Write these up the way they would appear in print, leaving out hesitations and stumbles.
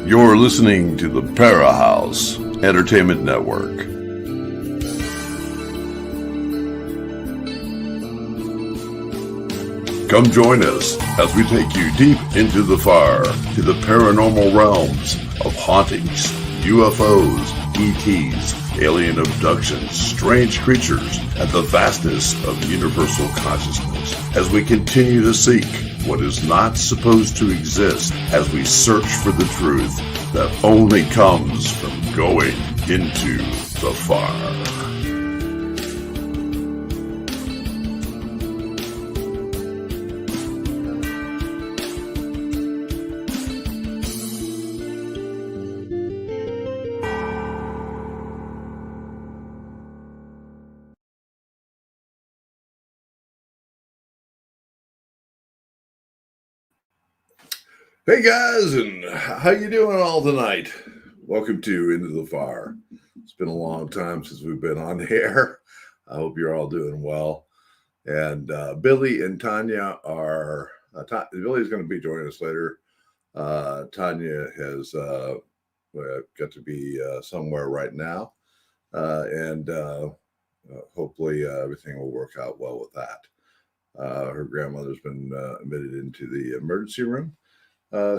You're listening to the Para House Entertainment Network. Come join us as we take you deep into the fire to the paranormal realms of hauntings, UFOs, ETs, alien abductions, strange creatures, and the vastness of universal consciousness as we continue to seek what is not supposed to exist as we search for the truth that only comes from going into the fire. Hey guys, and how you doing all tonight? Welcome to Into the Fire. It's been a long time since we've been on air. I hope you're all doing well. And Billy and Tonya are, Billy's going to be joining us later. Tonya has got to be somewhere right now. And hopefully everything will work out well with that. Her grandmother's been admitted into the emergency room.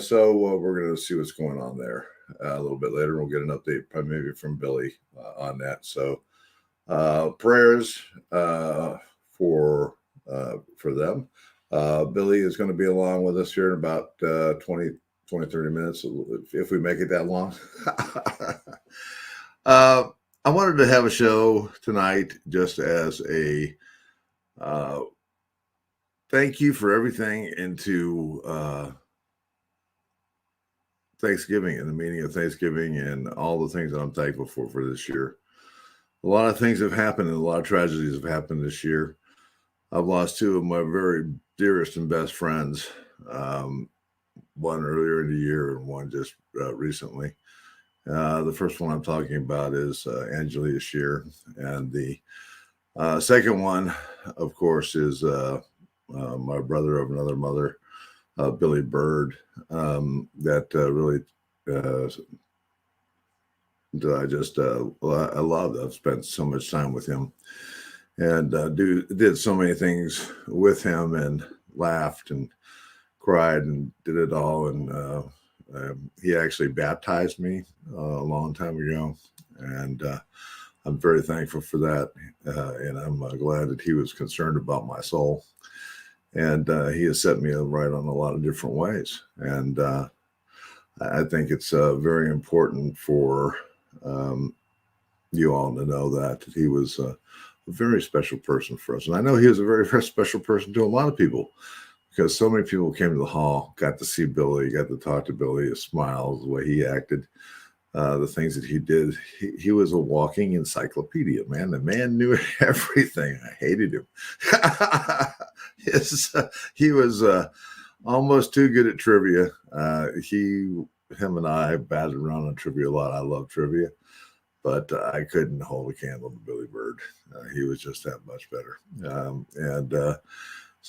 So we're going to see what's going on there a little bit later. We'll get an update probably maybe from Billy on that. So prayers for them. Billy is going to be along with us here in about 20, 30 minutes, if we make it that long. I wanted to have a show tonight just as a thank you for everything into Thanksgiving and the meaning of Thanksgiving and all the things that I'm thankful for this year. A lot of things have happened and a lot of tragedies have happened this year. I've lost two of my very dearest and best friends, one earlier in the year and one just recently. The first one I'm talking about is Angelia Shear, and the second one, of course, is my brother of another mother, Billy Byrd, that really I love. I've spent so much time with him and did so many things with him and laughed and cried and did it all. And he actually baptized me a long time ago, and I'm very thankful for that. And I'm glad that he was concerned about my soul. And he has set me right on a lot of different ways. And I think it's very important for you all to know that he was a very special person for us. And I know he was a very, very special person to a lot of people, because so many people came to the hall, got to see Billy, got to talk to Billy, his smiles, the way he acted, the things that he did. He was a walking encyclopedia, man. The man knew everything. I hated him. He was almost too good at trivia. Him and I batted around on trivia a lot. I love trivia, but I couldn't hold a candle to Billy Byrd. He was just that much better.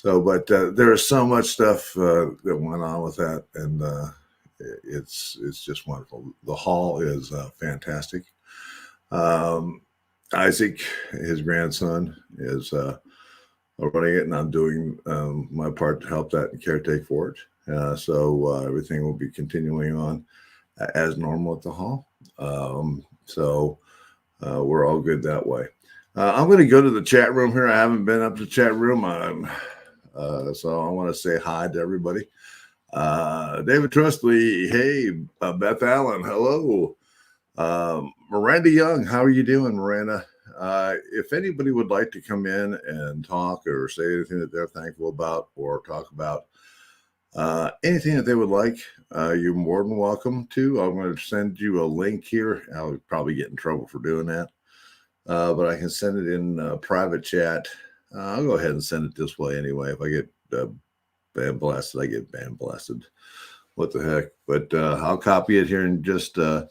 But there is so much stuff that went on with that, and it's just wonderful. The hall is fantastic. Isaac, his grandson, is running it, and I'm doing my part to help that and caretake for it. So everything will be continuing on as normal at the hall. So we're all good that way. I'm going to go to the chat room here. I haven't been up to the chat room. So I want to say hi to everybody. David Trustley, hey, Beth Allen, hello. Miranda Young, how are you doing, Miranda? If anybody would like to come in and talk or say anything that they're thankful about or talk about anything that they would like, you're more than welcome to. I'm going to send you a link here. I'll probably get in trouble for doing that, but I can send it in private chat. I'll go ahead and send it this way anyway. If I get band blasted, I get band blasted. What the heck? But I'll copy it here in just a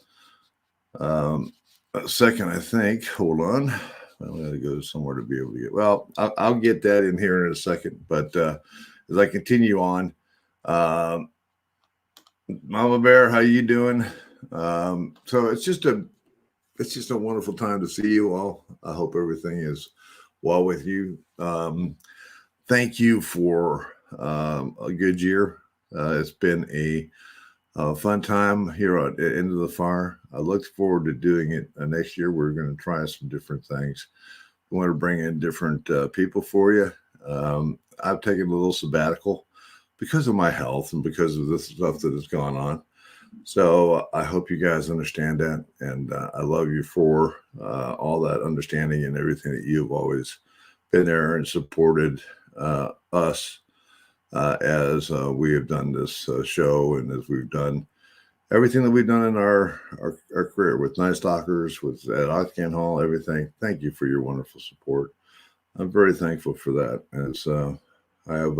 second, I think. Hold on. I'm going to go somewhere to be able to get. Well, I'll get that in here in a second. But as I continue on, Mama Bear, how you doing? So it's just a wonderful time to see you all. I hope everything is well with you. Thank you for a good year. It's been a fun time here at Into the Fire. I look forward to doing it next year. We're going to try some different things. We want to bring in different people for you. I've taken a little sabbatical because of my health and because of this stuff that has gone on. So I hope you guys understand that, and I love you for all that understanding and everything that you've always been there and supported us as we have done this show and as we've done everything that we've done in our career with Night Stalkers, with at Octagon Hall, everything. Thank you for your wonderful support. I'm very thankful for that. As I have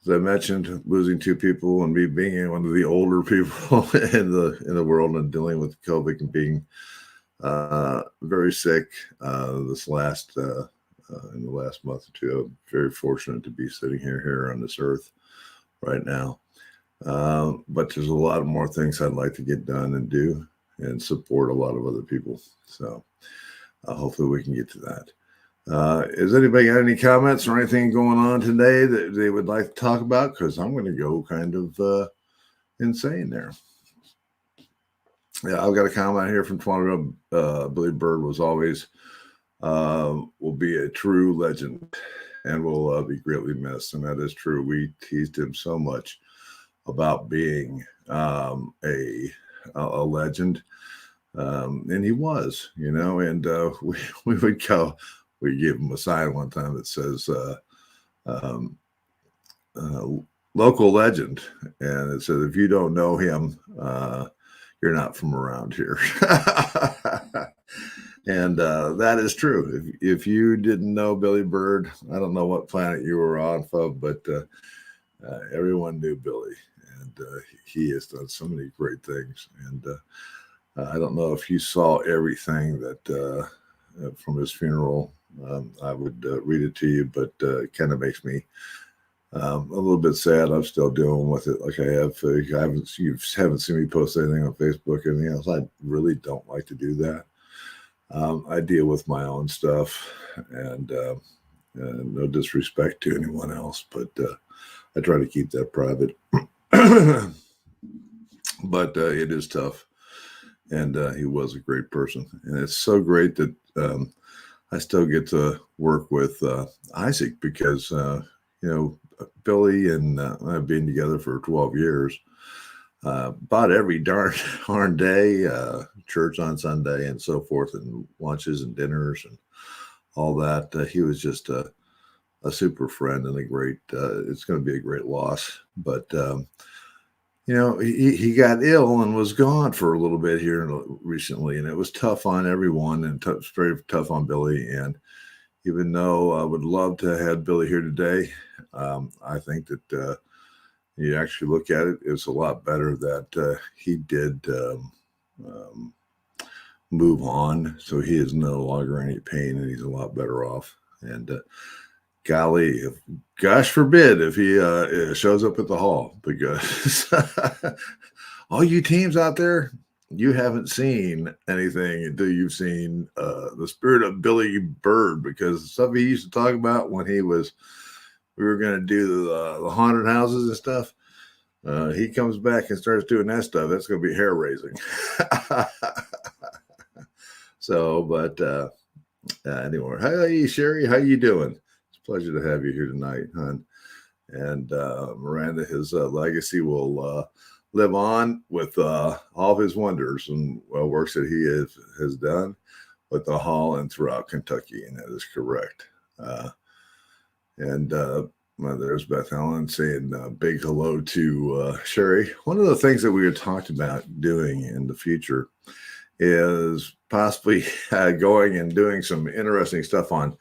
as I mentioned, losing two people and me being one of the older people in the world and dealing with COVID and being very sick this last in the last month or two. I'm very fortunate to be sitting here on this earth right now. But there's a lot of more things I'd like to get done and do and support a lot of other people. So hopefully we can get to that. Has anybody got any comments or anything going on today that they would like to talk about? Because I'm going to go kind of insane there. Yeah, I've got a comment here from Tonya. Billy Byrd was always will be a true legend and will be greatly missed. And that is true. We teased him so much about being a legend. And he was, and we would go. We gave him a sign one time that says local legend. And it says, if you don't know him, you're not from around here. And that is true. If you didn't know Billy Byrd, I don't know what planet you were on, but everyone knew Billy. And he has done so many great things. And I don't know if you saw everything that from his funeral. I would read it to you, but it kind of makes me a little bit sad. I'm still dealing with it. Like I have, you haven't seen me post anything on Facebook or anything else. I really don't like to do that. I deal with my own stuff, and no disrespect to anyone else, but I try to keep that private. But it is tough, and he was a great person, and it's so great that I still get to work with Isaac because, Billy and I have been together for 12 years, about every darn day, church on Sunday and so forth, and lunches and dinners and all that. He was just a super friend and a great, it's going to be a great loss. But, he got ill and was gone for a little bit here recently, and it was tough on everyone and very tough on Billy. And even though I would love to have Billy here today, I think that you actually look at it, it's a lot better that he did move on. So he is no longer in any pain, and he's a lot better off. And golly, gosh forbid if he shows up at the hall, because all you teams out there, you haven't seen anything until you've seen the spirit of Billy Byrd, because the stuff he used to talk about when we were going to do the haunted houses and stuff. He comes back and starts doing that stuff. That's going to be hair raising. So, but anyway, hey Sherry, how you doing? Pleasure to have you here tonight, hon. And Miranda, his legacy will live on with all of his wonders and works that he has done with the hall and throughout Kentucky, and that is correct. And there's Beth Helen saying big hello to Sherry. One of the things that we had talked about doing in the future is possibly going and doing some interesting stuff on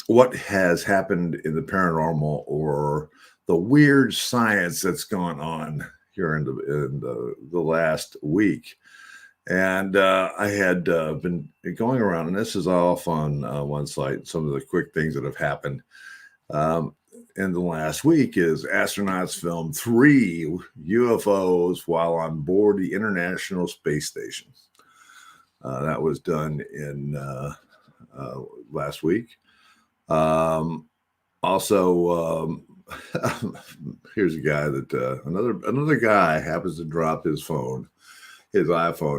what has happened in the paranormal or the weird science that's gone on here in the last week. And I had been going around, and this is off on one site, some of the quick things that have happened. in the last week is astronauts filmed 3 UFOs while on board the International Space Station. That was done in last week. Also, here's a guy that another guy happens to drop his iPhone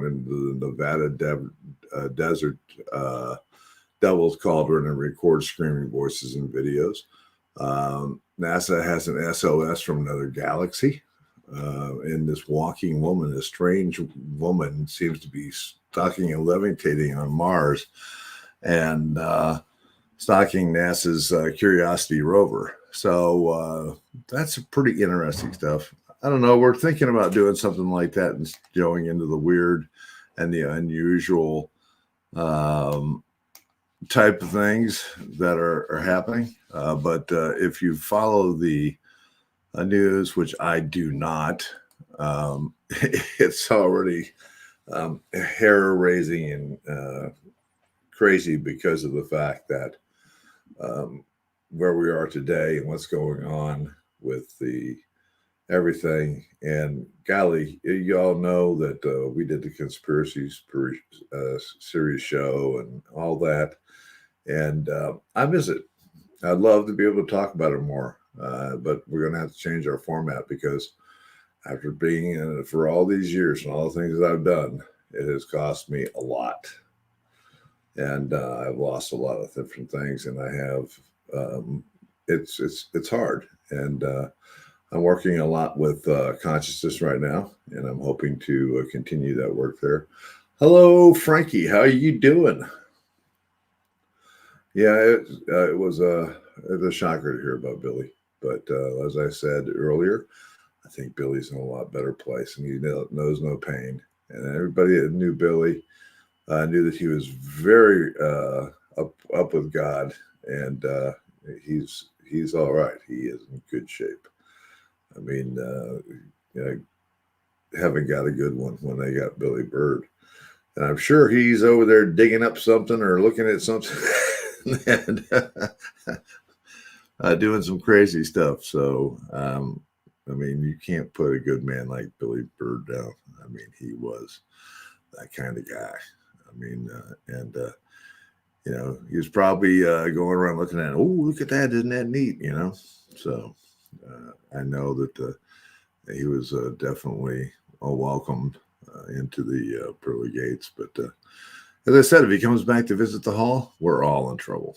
into the Nevada desert Devil's Cauldron and records screaming voices and videos. NASA has an SOS from another galaxy. And this walking woman, a strange woman, seems to be stalking and levitating on Mars and stalking NASA's Curiosity rover. So that's pretty interesting stuff. I don't know. We're thinking about doing something like that and going into the weird and the unusual type of things that are happening. But if you follow the news, which I do not, it's already hair-raising and crazy because of the fact that where we are today and what's going on with the everything. And golly, you all know that we did the conspiracy series show and all that. And I miss it. I'd love to be able to talk about it more, but we're going to have to change our format because after being in it for all these years and all the things that I've done, it has cost me a lot. And I've lost a lot of different things, and I have, it's hard. And I'm working a lot with consciousness right now, and I'm hoping to continue that work there. Hello, Frankie. How are you doing? Yeah, it was a shocker to hear about Billy. But as I said earlier, I think Billy's in a lot better place, and he knows no pain. And everybody that knew Billy knew that he was very up with God, and he's all right. He is in good shape. I mean, heaven got a good one when they got Billy Byrd. And I'm sure he's over there digging up something or looking at something and doing some crazy stuff. So, I mean, you can't put a good man like Billy Byrd down. I mean, he was that kind of guy. I mean, he was probably going around looking at, oh, look at that. Isn't that neat? So I know that he was definitely welcomed into the pearly gates. But as I said, if he comes back to visit the hall, we're all in trouble.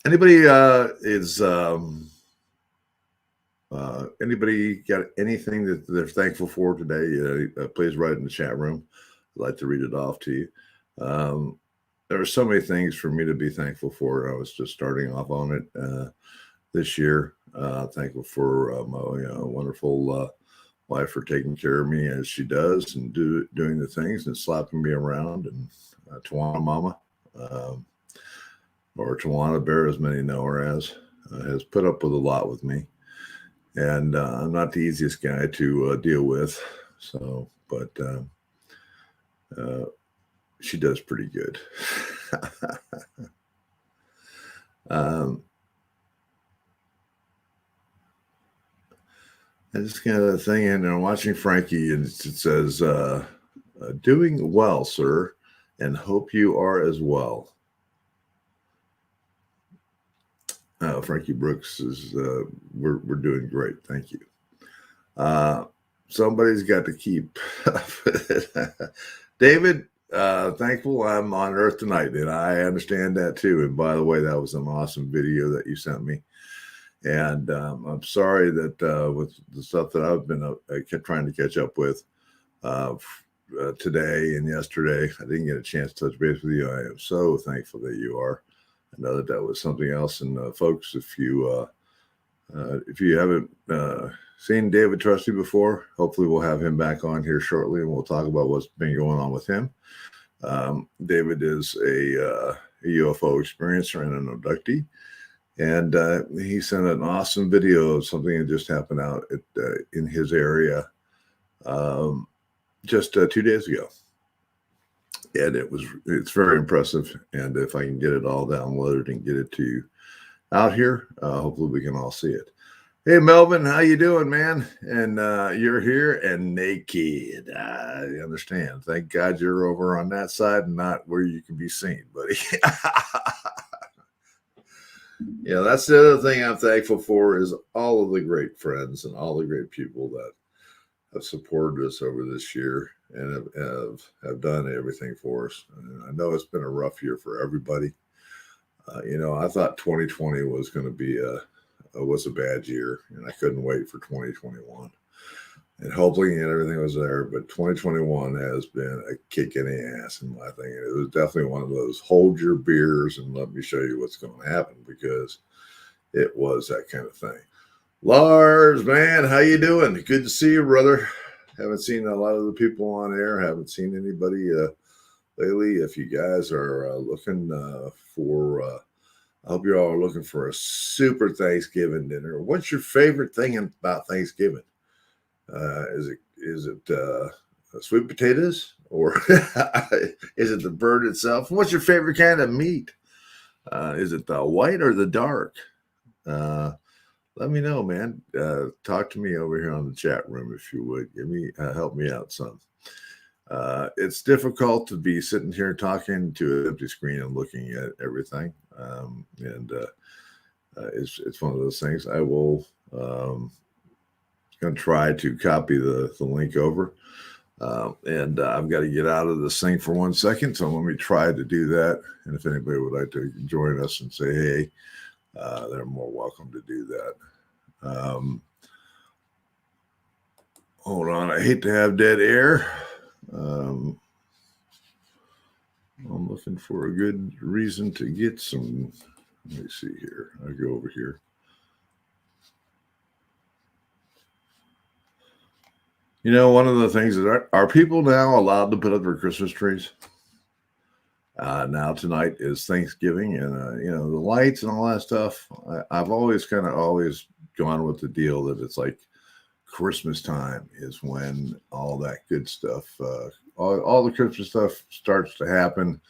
Anybody anybody got anything that they're thankful for today? Please write in the chat room. I'd like to read it off to you. There are so many things for me to be thankful for. I was just starting off on it this year. Thankful for my wonderful wife for taking care of me as she does and doing the things and slapping me around. And Tonya Mama, or Tawana Bear, as many know her as, has put up with a lot with me. And I'm not the easiest guy to deal with. So, but she does pretty good. I just got a thing in there watching Frankie, and it says, doing well, sir, and hope you are as well. Frankie Brooks is, we're doing great. Thank you. Somebody's got to keep David, thankful I'm on Earth tonight, and I understand that too. And by the way, that was an awesome video that you sent me. And I'm sorry that with the stuff that I've been trying to catch up with today and yesterday, I didn't get a chance to touch base with you. I am so thankful that you are. I know that was something else. And folks, if you haven't seen David Trusty before, hopefully we'll have him back on here shortly, and we'll talk about what's been going on with him. David is a UFO experiencer and an abductee. And he sent an awesome video of something that just happened out in his area just 2 days ago. And it's very impressive. And if I can get it all downloaded and get it to you out here, hopefully we can all see it. Hey, Melvin, how you doing, man? And you're here and naked. I understand. Thank God you're over on that side and not where you can be seen, buddy. Yeah, that's the other thing I'm thankful for is all of the great friends and all the great people that have supported us over this year and have done everything for us. And I know it's been a rough year for everybody. I thought 2020 was going to be was a bad year, and I couldn't wait for 2021. And hopefully everything was there, but 2021 has been a kick in the ass in my thing. It was definitely one of those hold your beers and let me show you what's going to happen, because it was that kind of thing. Lars, man, how you doing? Good to see you, brother. Haven't seen a lot of the people on air. Haven't seen anybody lately. If you guys are looking for, I hope you all are looking for a super Thanksgiving dinner. What's your favorite thing about Thanksgiving? Is it sweet potatoes, or is it the bird itself? What's your favorite kind of meat? Is it the white or the dark? Let me know, man. Talk to me over here on the chat room if you would. Give me help me out some. It's difficult to be sitting here talking to an empty screen and looking at everything, and it's one of those things. I will going to try to copy the link over, and I've got to get out of this thing for 1 second. So let me try to do that. And if anybody would like to join us and say hey, they're more welcome to do that. Hold on. I hate to have dead air. I'm looking for a good reason to get some. Let me see here. I'll go over here. One of the things that are people now allowed to put up their Christmas trees? Now tonight is Thanksgiving, and the lights and all that stuff. I've always gone with the deal that it's like Christmas time is when all that good stuff, all the Christmas stuff starts to happen.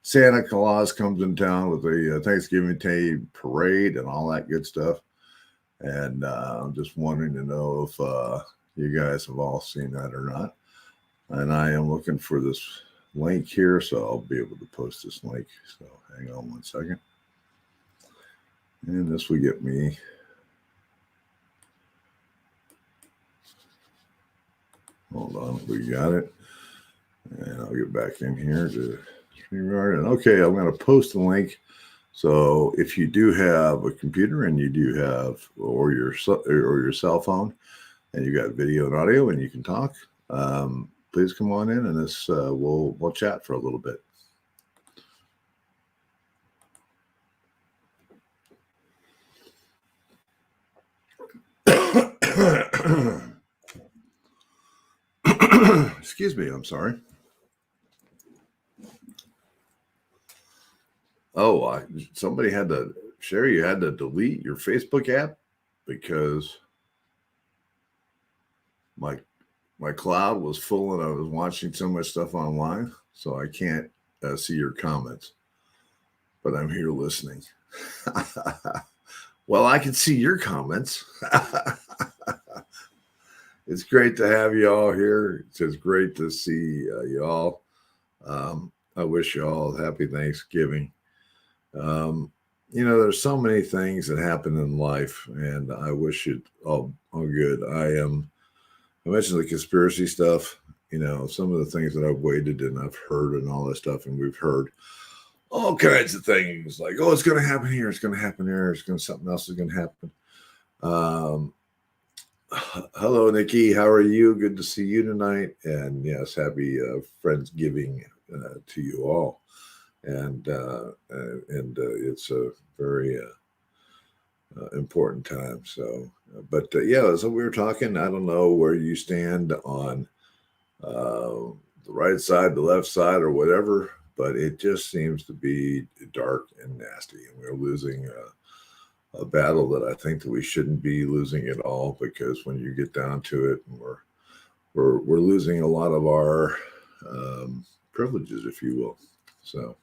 Santa Claus comes in town with the Thanksgiving Day parade and all that good stuff. And I'm just wondering to know if you guys have all seen that or not. And I am looking for this link here, so I'll be able to post this link. So hang on 1 second. And this will get me. Hold on, we got it. And I'll get back in here to StreamYard. And okay, I'm going to post the link. So if you do have a computer and you do have, or your cell phone, and you got video and audio and you can talk, please come on in, and this we'll chat for a little bit. Excuse me, I'm sorry. Oh, somebody had to share. You had to delete your Facebook app because my cloud was full and I was watching so much stuff online, so I can't see your comments. But I'm here listening. Well, I can see your comments. It's great to have you all here. It's just great to see you all. I wish you all a happy Thanksgiving. There's so many things that happen in life, and I wish it all good. I mentioned the conspiracy stuff. Some of the things that I've waited and I've heard and all that stuff, and we've heard all kinds of things like, oh, it's going to happen here, it's going to happen there, something else is going to happen. Hello, Nikki. How are you? Good to see you tonight. And yes, happy Friendsgiving to you all. And it's a very important time. So, so we were talking. I don't know where you stand on the right side, the left side, or whatever, but it just seems to be dark and nasty, and we're losing a battle that I think that we shouldn't be losing at all, because when you get down to it, we're losing a lot of our privileges, if you will. So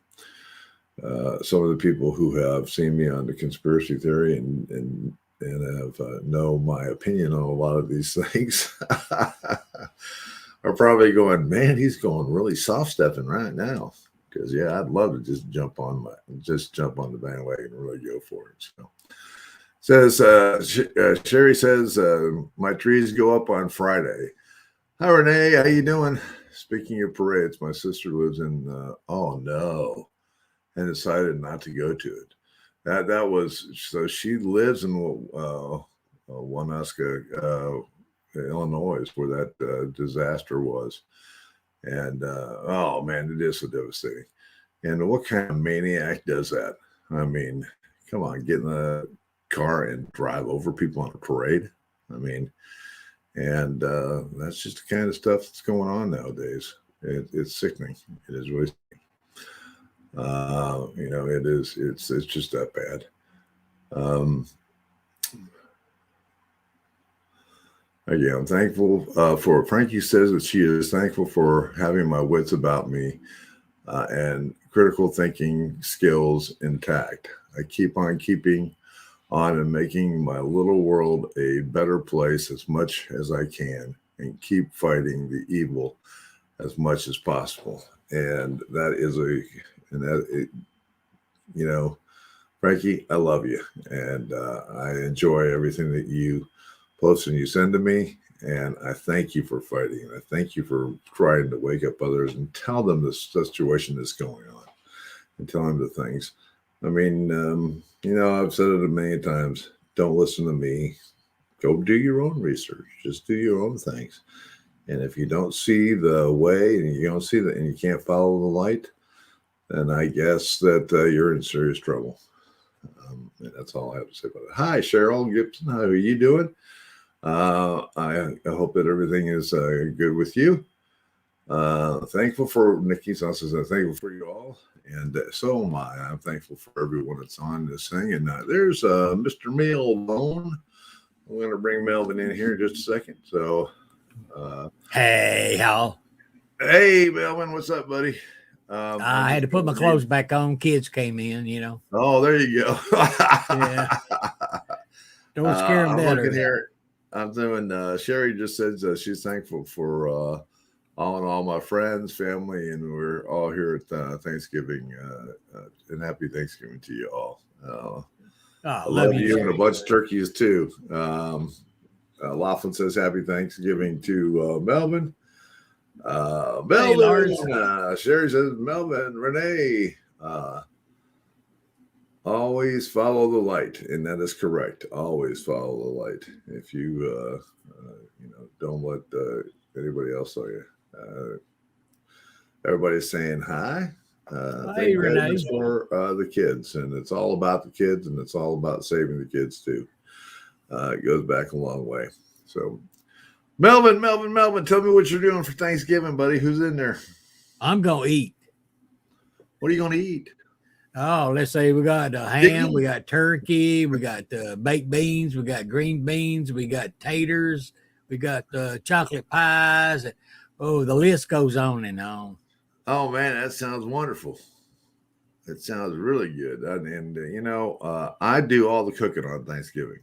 some of the people who have seen me on the conspiracy theory and have know my opinion on a lot of these things are probably going, man, he's going really soft stepping right now. Because I'd love to just jump on the bandwagon and really go for it. So says Sherry says my trees go up on Friday. Hi Renee, how you doing? Speaking of parades, my sister lives in and decided not to go to it. That was so she lives in Wanuska, Illinois, where that disaster was. And oh man, it is so devastating. And what kind of maniac does that? I mean, come on, get in a car and drive over people on a parade. I mean, and that's just the kind of stuff that's going on nowadays. It's sickening. It is really sickening. It is. It's just that bad. Again, I'm thankful for Frankie says that she is thankful for having my wits about me and critical thinking skills intact. I keep on keeping on and making my little world a better place as much as I can and keep fighting the evil as much as possible. And that is Frankie, I love you. And I enjoy everything that you post and you send to me. And I thank you for fighting. And I thank you for trying to wake up others and tell them the situation that's going on and tell them the things. I mean, I've said it a million times. Don't listen to me. Go do your own research. Just do your own things. And if you don't see the way and you don't see that and you can't follow the light, then I guess that you're in serious trouble. And that's all I have to say about it. Hi, Cheryl Gibson. How are you doing? I hope that everything is good with you. Thankful for Nikki's also says thankful for you all. And so am I. I'm thankful for everyone that's on this thing. And there's Mr. Melvin. I'm going to bring Melvin in here in just a second. So, hey, Hal. Hey, Melvin. What's up, buddy? I had to put my clothes back on. Kids came in, Oh, there you go. Yeah. Don't scare them better. I'm looking here. I'm doing, Sherry just said she's thankful for all my friends, family, and we're all here at Thanksgiving. And happy Thanksgiving to you all. I love you and a bunch of turkeys too. Laughlin says happy Thanksgiving to Melvin. Melvin, Sherry says Melvin, Renee, always follow the light, and that is correct. Always follow the light. If you don't let anybody else tell you. Everybody's saying hi. Hey, Renee. For the kids, and it's all about the kids, and it's all about saving the kids too. It goes back a long way. So, Melvin, tell me what you're doing for Thanksgiving, buddy. Who's in there? I'm gonna eat. What are you gonna eat? Oh, let's say we got ham, we got turkey, we got baked beans, we got green beans, we got taters, we got chocolate pies. Oh, the list goes on and on. Oh man, that sounds wonderful. It sounds really good. And I do all the cooking on Thanksgiving.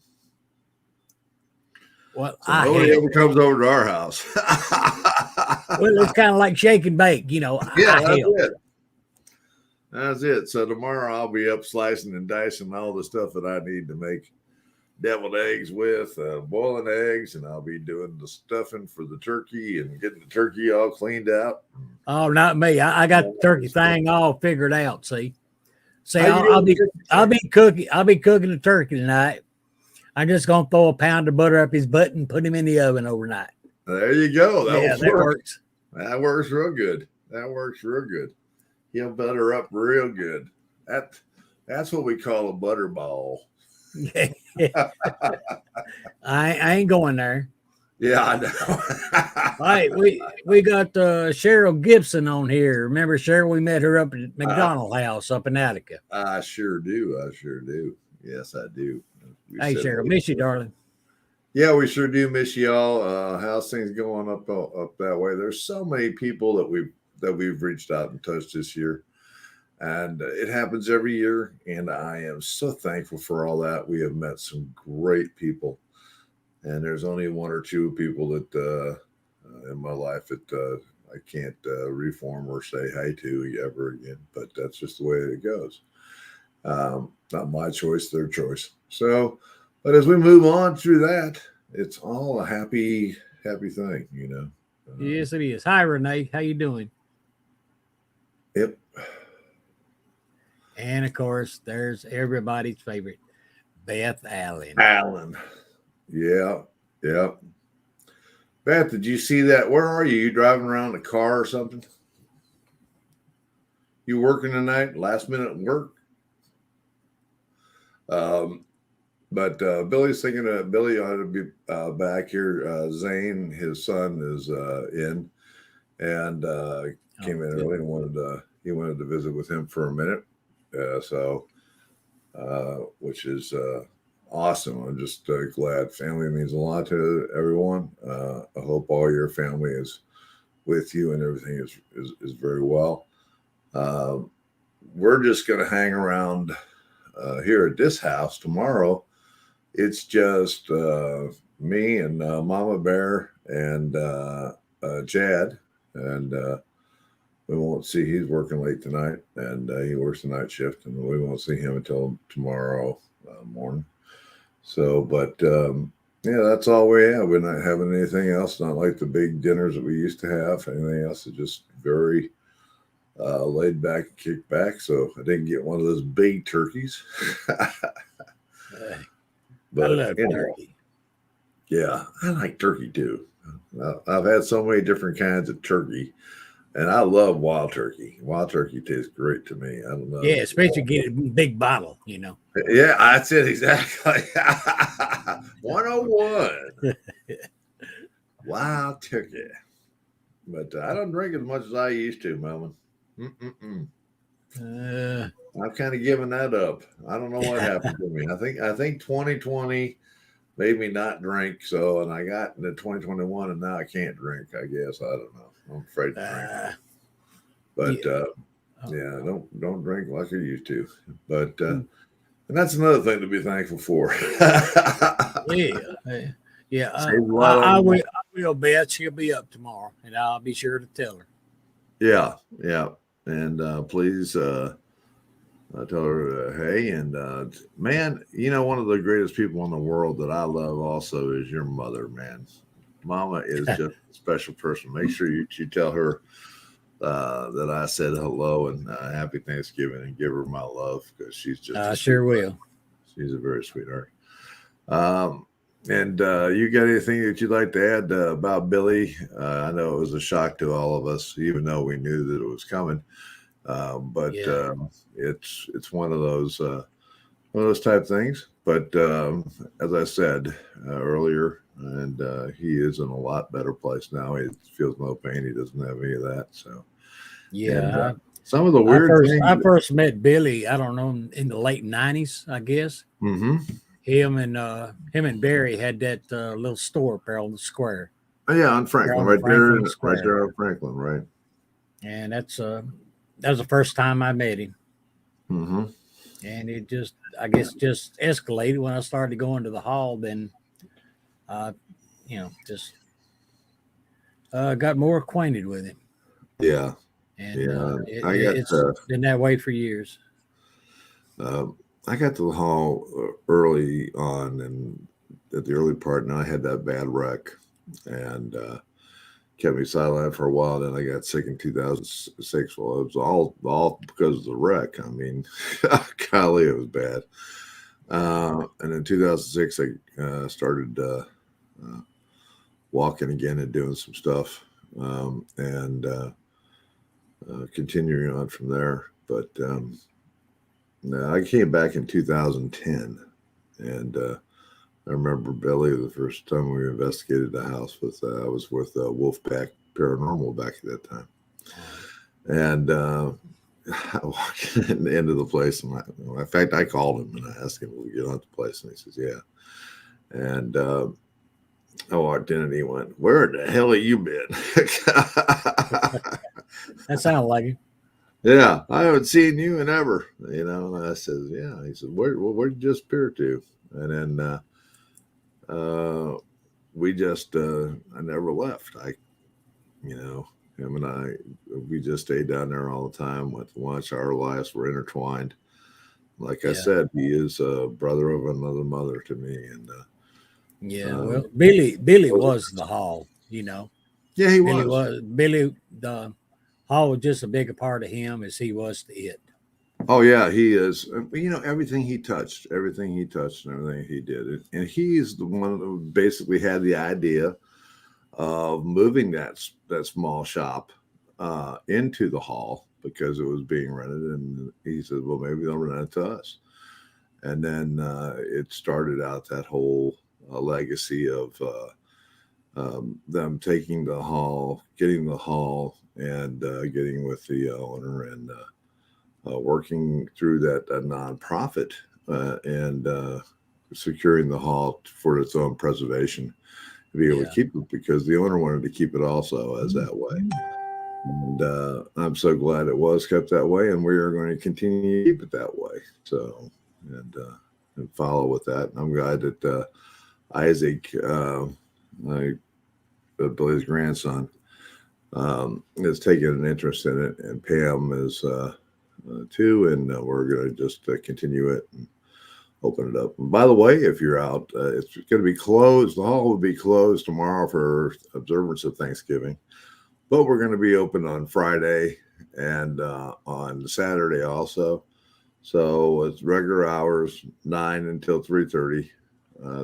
Well, so nobody ever comes over to our house. Well, it's kind of like shake and bake, Yeah, that's it. So tomorrow I'll be up slicing and dicing all the stuff that I need to make deviled eggs with, boiling eggs, and I'll be doing the stuffing for the turkey and getting the turkey all cleaned out. Oh, not me. I got the turkey thing all figured out. See, I'll be cooking the turkey tonight. I'm just gonna throw a pound of butter up his butt and put him in the oven overnight. There you go. That works. That works real good. He'll butter up real good. That's what we call a butter ball. I ain't going there. Yeah, I know. All right, we got Cheryl Gibson on here. Remember Cheryl? We met her up at McDonald House up in Attica. I sure do. Yes, I do. Hey, Cheryl, miss you, darling. Yeah, we sure do miss y'all. How's things going up that way? There's so many people that that we've reached out and touched this year. And it happens every year. And I am so thankful for all that. We have met some great people. And there's only one or two people that in my life that I can't reform or say hi to ever again. But that's just the way it goes. Not my choice, their choice. So, but as we move on through that, it's all a happy thing, you know. Yes, it is. Hi, Renee. How you doing? Yep. And of course, there's everybody's favorite, Beth Allen. Allen. Yeah. Yeah. Beth, did you see that? Where are you? You driving around in a car or something? You working tonight? Last minute work? But Billy's thinking that Billy ought to be back here. Zane, his son, is in and came in early and he wanted to visit with him for a minute. Which is awesome. I'm just glad. Family means a lot to everyone. I hope all your family is with you and everything is very well. We're just going to hang around here at this house tomorrow. It's just me and Mama Bear and Chad, and we won't see. He's working late tonight, and he works the night shift, and we won't see him until tomorrow morning. So, but yeah, that's all we have. We're not having anything else. Not like the big dinners that we used to have. Anything else is just very laid back and kicked back. So I didn't get one of those big turkeys. But I love turkey. Yeah, I like turkey too. I've had so many different kinds of turkey, and I love wild turkey. Wild turkey tastes great to me. I don't know. Yeah, especially get a big bottle, you know. Yeah, that's it exactly. 101. Wild turkey. But I don't drink as much as I used to, Mama. I've kind of given that up. I don't know what happened to me. I think 2020 made me not drink. So, and I got into 2021, and now I can't drink. I guess I don't know. I'm afraid to drink. But yeah, don't drink like I used to. But and that's another thing to be thankful for. Yeah. I will bet she'll be up tomorrow, and I'll be sure to tell her. Yeah. And please tell her hey. And man, you know, one of the greatest people in the world that I love also is your mother, man. Mama is just a special person. Make sure you tell her that I said hello and happy Thanksgiving, and give her my love, because she's just I sure will. She's a very sweetheart. And you got anything that you'd like to add about Billy? I know it was a shock to all of us, even though we knew that it was coming. But it's one of those type things. But as I said earlier, and he is in a lot better place now. He feels no pain. He doesn't have any of that. So yeah. And, some of the weird things. I first met Billy, I don't know, in the late '90s, I guess. Mm-hmm. Him and Barry had that little store up there on the square. Oh, yeah, on Franklin, right there on Franklin, right. And that was the first time I met him. Mm-hmm. And it just escalated when I started going to the hall. Then, got more acquainted with him. Yeah. And it's been that way for years. I got to the hall early on, and at the early part, and I had that bad wreck, and kept me sidelined for a while. Then I got sick in 2006. Well, it was all because of the wreck. I mean, golly, it was bad. And in 2006, I started walking again and doing some stuff, and continuing on from there. But I came back in 2010, and I remember Billy the first time we investigated the house I was with Wolfpack Paranormal back at that time. And I walked into the place, and in fact, I called him and I asked him, "Will we get on the place?" And he says, "Yeah." And I walked in, and he went, "Where the hell have you been?" That sounds like it. Yeah, I haven't seen you in ever. And I says, yeah. He said, where'd you disappear to? And then uh, we just, I never left. Him and I, we just stayed down there all the time, went to lunch. Our lives were intertwined. Like I Yeah. said, he is a brother of another mother to me. And Yeah. Well, um, Billy was the Hall, you know. yeah, he was. The Hall was just a bigger part of him as he was to it. Oh yeah, he is. Everything he touched, and everything he did, and he's the one who basically had the idea of moving that small shop into the hall because it was being rented, and he said, "Well, maybe they'll rent it to us." And then it started out that whole legacy of them taking the hall, getting the hall, and getting with the owner and working through that nonprofit and securing the hall for its own preservation to be able to Yeah. keep it because the owner wanted to keep it also as that way. And I'm so glad it was kept that way, and we are going to continue to keep it that way. So, and follow with that. And I'm glad that Isaac, Billy's grandson, has taken an interest in it, and Pam is too. And we're going to just continue it and open it up. And by the way, if you're out, it's going to be closed. The hall will be closed tomorrow for observance of Thanksgiving. But we're going to be open on Friday and on Saturday also. So it's regular hours, 9 until 3:30.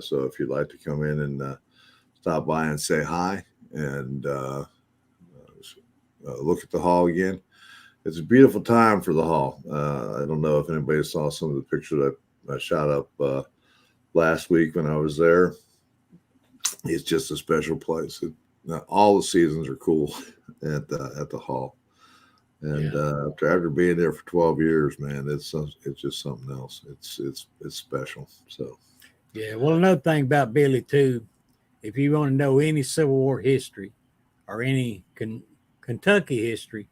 So if you'd like to come in and stop by and say hi and look at the hall again, it's a beautiful time for the hall. I don't know if anybody saw some of the pictures I shot up last week when I was there. It's just a special place. All the seasons are cool at the hall, and after being there for 12 years, man, it's just something else. It's special. So Yeah. Well, another thing about Billy too, if you want to know any Civil War history or any Kentucky history,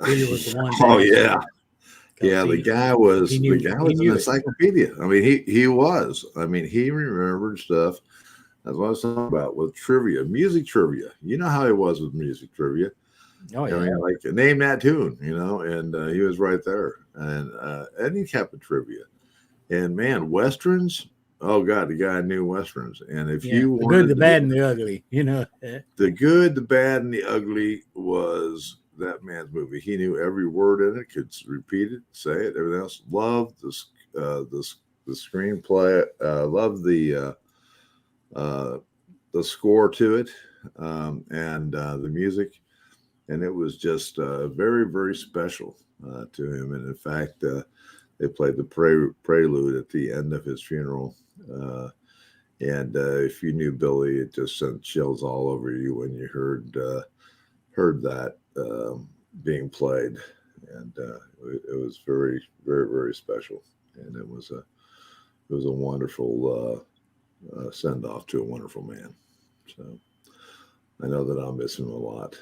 Billy was the one to oh ask yeah, about because yeah. The guy he was an knew it. encyclopedia. I mean, he was. I mean, he remembered stuff. That's what I was talking about with trivia, music trivia. You know how he was with music trivia. Oh I yeah. mean, like name that tune, and he was right there, and he kept the trivia. And man, westerns. Oh God, the guy knew westerns. And if Yeah. you The good, wanted the to be bad, and the ugly. You know. the good, the bad, and the ugly was that man's movie. He knew every word in it, could repeat it, say it, everything else. Loved the screenplay. Loved uh, the score to it, and the music. And it was just very, very special to him. And in fact, they played the prelude at the end of his funeral. And if you knew Billy, it just sent chills all over you when you heard that being played, and it was very, very, very special. And it was a wonderful send off to a wonderful man. So I know that I'll miss him a lot,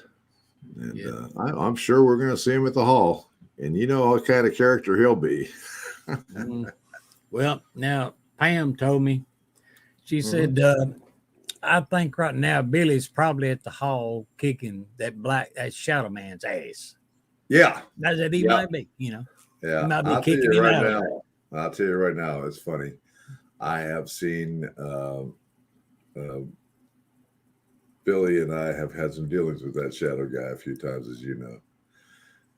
and Yeah. I'm sure we're going to see him at the hall. And you know what kind of character he'll be. Mm. Well, now Pam told me. She Mhm. said, "I think right now Billy's probably at the hall kicking that shadow man's ass. Yeah, I said he yeah, might be. You know, he yeah. might be I'll tell kicking you him right out of there. now. I'll tell you right now. It's funny. I have seen uh, Billy and I have had some dealings with that shadow guy a few times, as you know.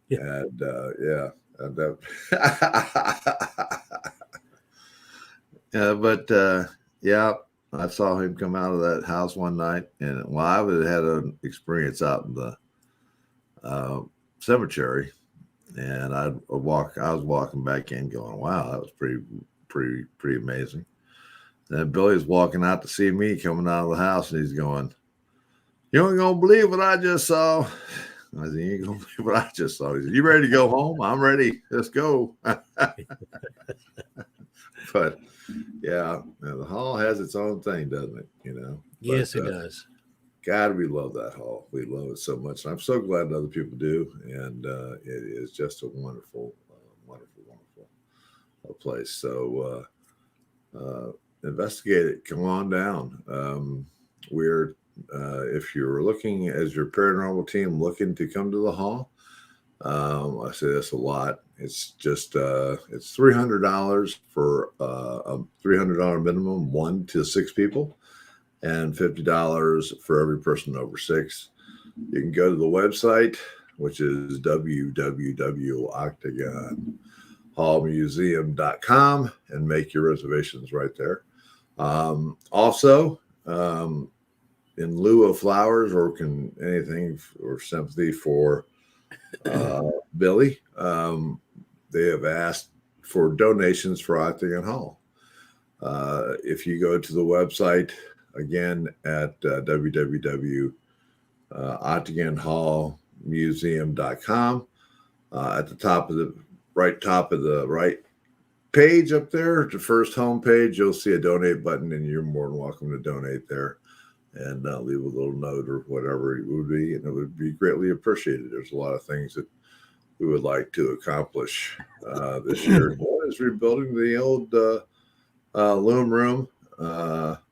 Yeah. And yeah, and that, but yeah, I saw him come out of that house one night, and well, I had an experience out in the uh, cemetery, and I was walking back in, going, "Wow, that was pretty amazing." And then Billy's walking out to see me coming out of the house, and he's going, "You ain't gonna believe what I just saw." I said, "You ain't gonna believe what I just saw." He said, "You ready to go home?" "I'm ready. Let's go." But yeah, the hall has its own thing, doesn't it? Yes, But it does. God, we love that hall. We love it so much. And I'm so glad other people do. And it is just a wonderful, wonderful place. So investigate it. Come on down. We're if you're looking as your paranormal team looking to come to the hall, I say this a lot. It's just it's $300 for a $300 minimum, 1 to 6 people, and $50 for every person over 6. You can go to the website, which is www.octagonhallmuseum.com, and make your reservations right there. Also, in lieu of flowers or anything or sympathy for Billy, they have asked for donations for Octagon Hall. If you go to the website again at www.octagonhallmuseum.com, at the top of the right page up there, the first home page, you'll see a donate button, and you're more than welcome to donate there and leave a little note or whatever it would be, and it would be greatly appreciated. There's a lot of things that we would like to accomplish this year. One is rebuilding the old loom room,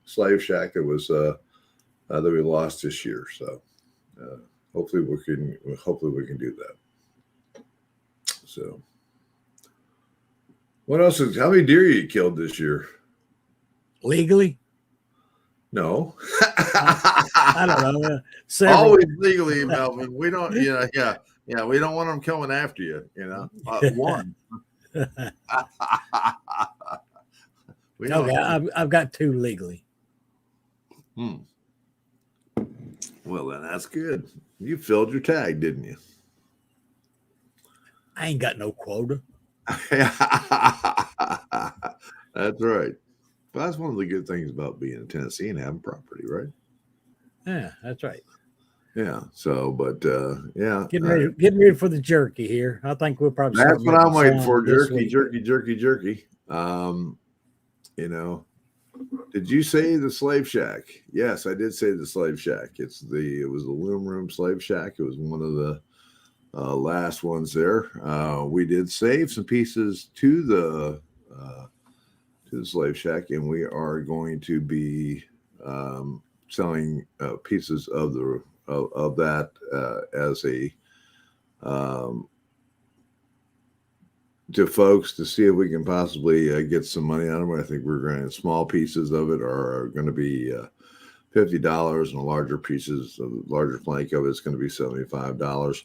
slave shack that was that we lost this year. So hopefully we can do that. So what else how many deer you killed this year? Legally? No. I don't know. Several. Always legally, Melvin. We don't, yeah. We don't want them coming after you, one. Okay, I've got 2 legally. Well, then that's good. You filled your tag, didn't you? I ain't got no quota. That's right. But that's one of the good things about being in Tennessee and having property, right? Yeah, that's right. Yeah. So, but yeah. Getting ready for the jerky here. I think we'll probably. That's what I'm waiting for. Jerky. Did you say the slave shack? Yes, I did say the slave shack. It was the loom room slave shack. It was one of the last ones there. We did save some pieces to the slave shack, and we are going to be selling pieces of that as a to folks to see if we can possibly get some money out of them. I think we're going to small pieces of it are going to be $50, and larger plank of it is going to be $75,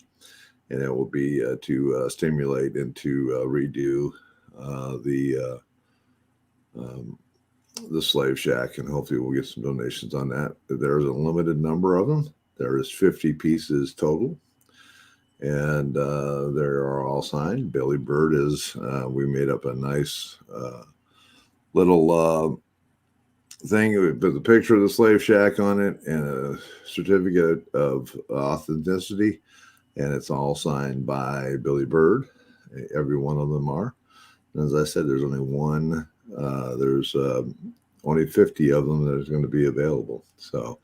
and it will be to stimulate and to redo the slave shack, and hopefully we'll get some donations on that. There's a limited number of them. There is 50 pieces total, and they are all signed. Billy Byrd is. We made up a nice little thing with the picture of the slave shack on it and a certificate of authenticity, and it's all signed by Billy Byrd. Every one of them are. And as I said, there's only one. There's only 50 of them that is going to be available. So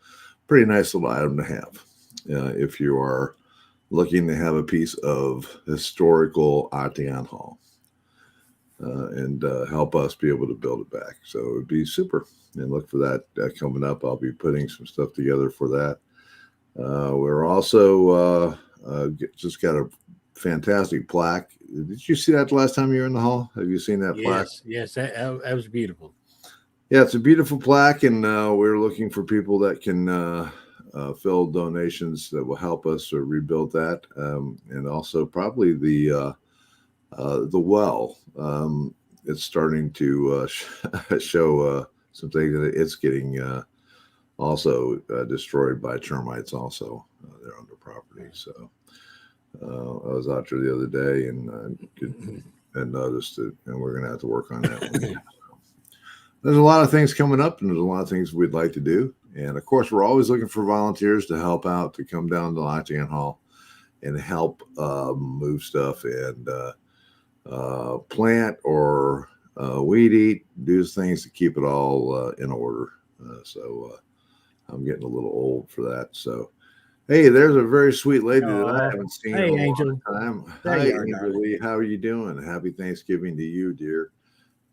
pretty nice little item to have if you are looking to have a piece of historical Octagon Hall and help us be able to build it back. So it would be super. And look for that coming up. I'll be putting some stuff together for that. We're also just got a fantastic plaque. Did you see that the last time you were in the hall? Have you seen that plaque? Yes, that was beautiful. Yeah, it's a beautiful plaque, and we're looking for people that can fill donations that will help us rebuild that, and also probably the well. It's starting to show some things that it's getting also destroyed by termites. Also, they're on the property. So I was out there the other day and noticed it, and we're going to have to work on that one. There's a lot of things coming up, and there's a lot of things we'd like to do. And of course, we're always looking for volunteers to help out, to come down to Octagon Hall and help move stuff and plant or weed eat, do things to keep it all in order. So I'm getting a little old for that. So, hey, there's a very sweet lady that I Oh, haven't seen in hey, a long Angel. time. There Hi, you are, Angel darling. Lee. How are you doing? Happy Thanksgiving to you, dear.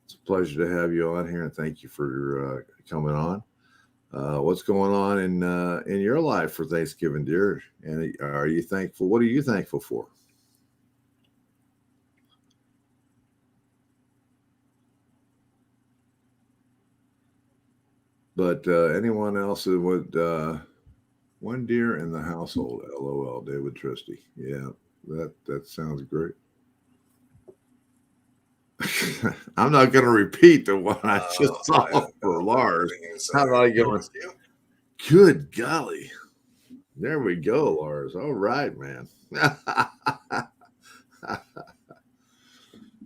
It's a pleasure to have you on here, and thank you for coming on. What's going on in your life for Thanksgiving, dear? And are you thankful? What are you thankful for? But anyone else that would one deer in the household? LOL, David Tristy. Yeah, that sounds great. I'm not going to repeat the one I just saw for Lars. How did I go? Good golly. There we go, Lars. All right, man.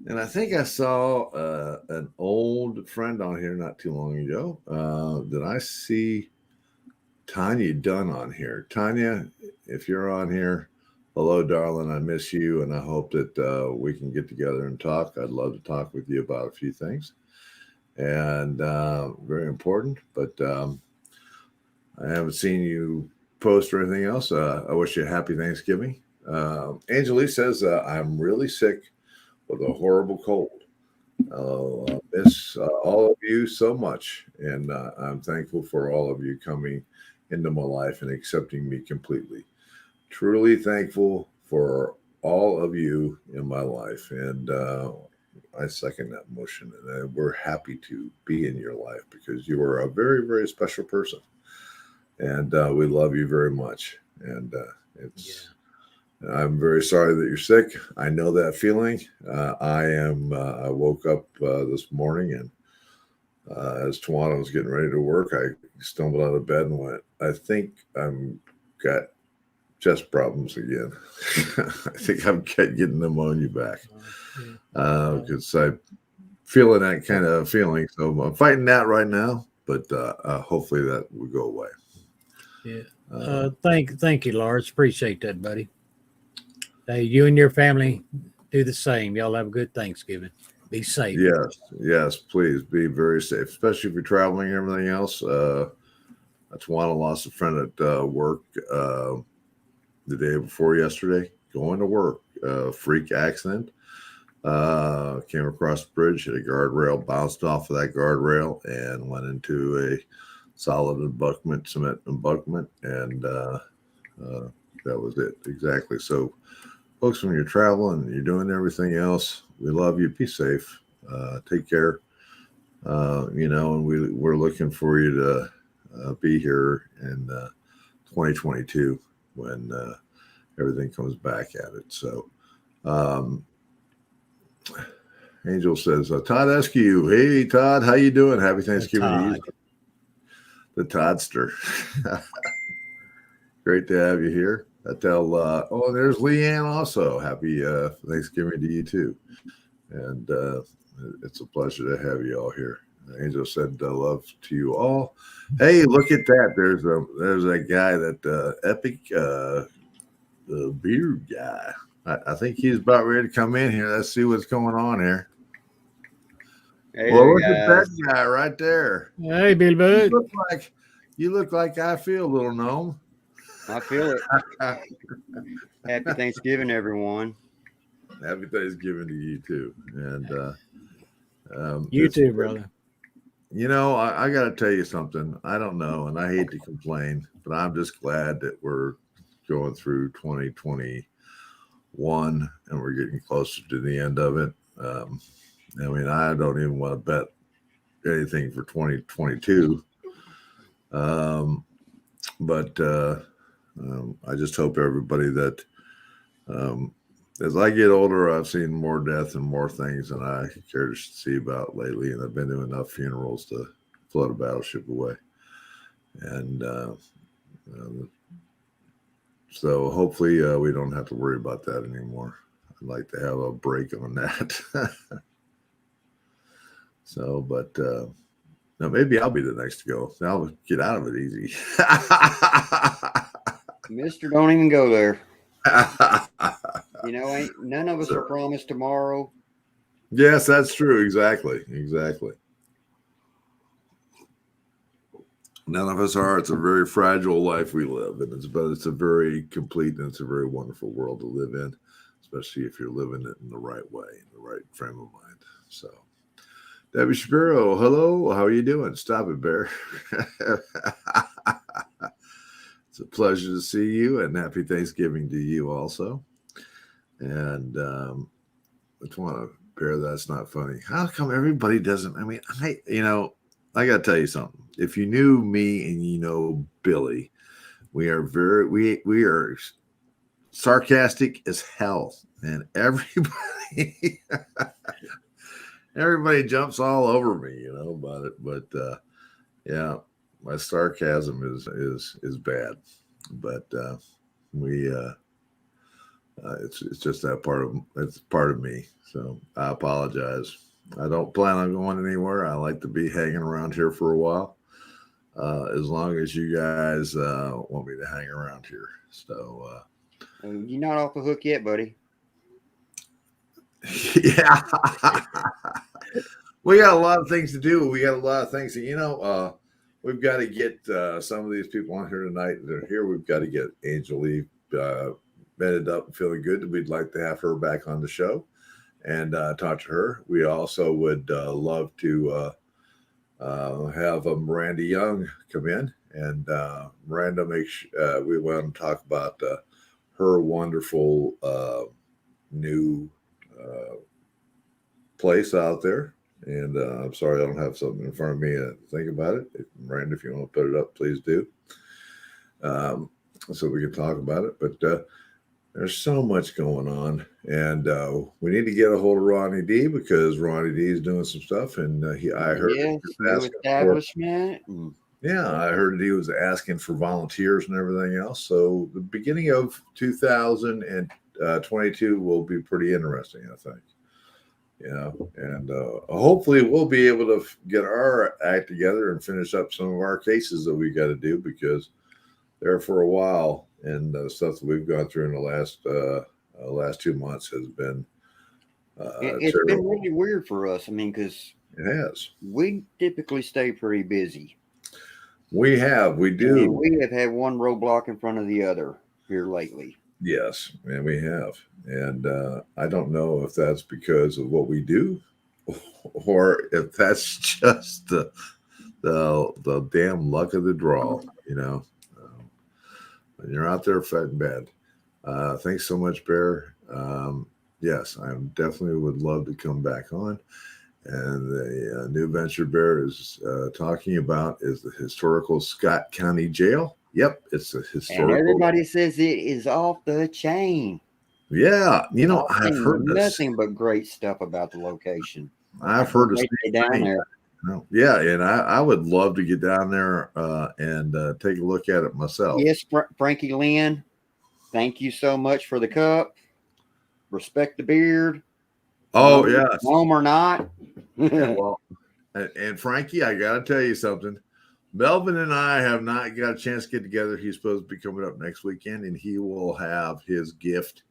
And I think I saw an old friend on here not too long ago. Did I see Tonya Dunn on here? Tonya, if you're on here, hello, darling. I miss you, and I hope that we can get together and talk. I'd love to talk with you about a few things, and very important. But I haven't seen you post or anything else. I wish you a happy Thanksgiving. Angelique says, I'm really sick with a horrible cold. I miss all of you so much, and I'm thankful for all of you coming into my life and accepting me completely. Truly thankful for all of you in my life, and I second that motion. And we're happy to be in your life because you are a very, very special person, and we love you very much. And it's. I'm very sorry that you're sick. I know that feeling. I am. I woke up this morning, and as Tawana was getting ready to work, I stumbled out of bed and went, I think I'm got chest problems again. I think I'm getting pneumonia back because I'm feeling that kind of feeling. So I'm fighting that right now, but hopefully that will go away. Yeah. Thank you, Lars. Appreciate that, buddy. Hey, you and your family do the same. Y'all have a good Thanksgiving. Be safe. Yes, please be very safe, especially if you're traveling and everything else. Tawana lost a friend at work the day before yesterday, going to work. Freak accident. Came across the bridge, hit a guardrail, bounced off of that guardrail, and went into a solid embankment, cement embankment, and that was it. Exactly. So, folks, when you're traveling and you're doing everything else, we love you. Be safe. Take care. And we're looking for you to be here in 2022 when everything comes back at it. So, Angel says, Todd Eskew. Hey, Todd, how you doing? Happy Thanksgiving to you. The Toddster. Great to have you here. I tell, there's Leanne also. Happy Thanksgiving to you too. And it's a pleasure to have you all here. Angel said, love to you all. Hey, look at that. There's a guy that epic the Byrd guy. I think he's about ready to come in here. Let's see what's going on here. Hey, well, look at that guy right there. Hey, Bill Bud. You look like I feel, little gnome. I feel it. Happy Thanksgiving, everyone. Happy Thanksgiving to you too. And you too, brother. I got to tell you something. I don't know, and I hate to complain, but I'm just glad that we're going through 2021 and we're getting closer to the end of it. I don't even want to bet anything for 2022. But I just hope everybody that as I get older, I've seen more death and more things than I care to see about lately. And I've been to enough funerals to float a battleship away. And so hopefully we don't have to worry about that anymore. I'd like to have a break on that. So, but no, maybe I'll be the next to go. I'll get out of it easy. Mister, don't even go there. Ain't none of us are promised tomorrow. Yes, that's true. Exactly. None of us are. It's a very fragile life we live, and it's a very complete and it's a very wonderful world to live in, especially if you're living it in the right way, in the right frame of mind. So, Debbie Shapiro, hello. How are you doing? Stop it, Bear. It's a pleasure to see you, and happy Thanksgiving to you also. And I just want to Bear. That's not funny. How come everybody doesn't? I mean, I got to tell you something. If you knew me and you know Billy, we are sarcastic as hell, and everybody everybody jumps all over me, about it. But yeah, my sarcasm is bad, but we it's just that it's part of me. So I apologize. I don't plan on going anywhere. I like to be hanging around here for a while, as long as you guys want me to hang around here. So You're not off the hook yet, buddy. yeah, we got a lot of things to do. We got a lot of things that, we've got to get some of these people on here tonight. They're here. We've got to get Angel Lee bedded up and feeling good. We'd like to have her back on the show and talk to her. We also would love to have Miranda Young come in, and Miranda we want to talk about her wonderful new place out there. And I'm sorry I don't have something in front of me to think about it. Miranda, if you want to put it up, please do, so we can talk about it. But there's so much going on, and we need to get a hold of Ronnie D, because Ronnie D is doing some stuff, and I heard new establishment. I heard that he was asking for volunteers and everything else. So the beginning of 2022 will be pretty interesting, I think. And hopefully we'll be able to get our act together and finish up some of our cases that we got to do, because there for a while, and the stuff that we've gone through in the last 2 months has been It's been really weird for us. I mean, because it has. We typically stay pretty busy. We do. I mean, we have had one roadblock in front of the other here lately. Yes, and we have. And I don't know if that's because of what we do, or if that's just the damn luck of the draw, when you're out there fighting bad. Thanks so much, Bear. Yes, I definitely would love to come back on. And the new venture Bear is talking about is the historical Scott County Jail. Yep, it's a historical. And everybody says it is off the chain. Yeah, I've heard nothing but great stuff about the location. I've heard a down there. Yeah, and I would love to get down there and take a look at it myself. Yes, Frankie Lynn, thank you so much for the cup. Respect the beard. Oh, yeah. Home or not. Well, and Frankie, I got to tell you something. Melvin and I have not got a chance to get together. He's supposed to be coming up next weekend, and he will have his gift.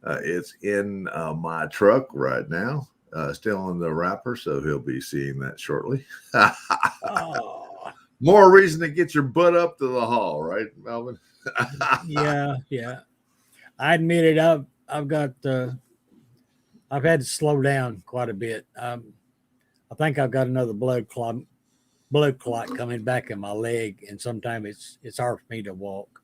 It's in my truck right now, still in the wrapper, so he'll be seeing that shortly. Oh. More reason to get your butt up to the hall, right, Melvin? Yeah. I admit it. I've had to slow down quite a bit. I think I've got another blood clot coming back in my leg, and sometimes it's hard for me to walk.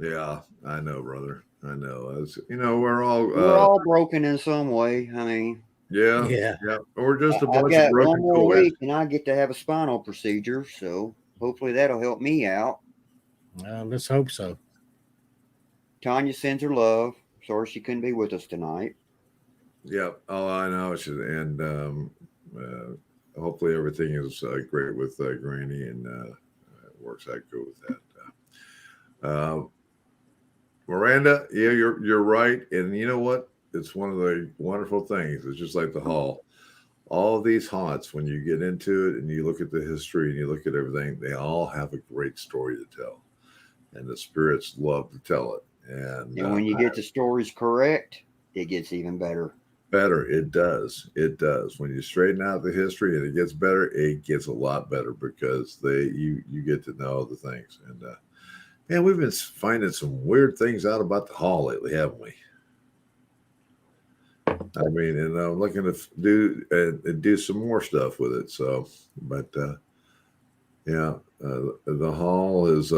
Yeah, I know, brother. I know. We're all broken in some way. I mean, yeah. We're just a bunch I've got of broken one more toys. week, and I get to have a spinal procedure, so hopefully that'll help me out. Let's hope so. Tonya sends her love. Sorry she couldn't be with us tonight. Yeah. Oh, I know. And hopefully everything is great with Granny, and it works out good with that. Miranda, yeah, you're right. And you know what? It's one of the wonderful things. It's just like the hall. All of these haunts, when you get into it and you look at the history and you look at everything, they all have a great story to tell. And the spirits love to tell it. And when you get the stories correct, it gets even better. better. It does. It does. When you straighten out the history and it gets better, it gets a lot better because you get to know the things. And man, we've been finding some weird things out about the hall lately, haven't we? I mean, and I'm looking to do some more stuff with it. So, but yeah, the hall has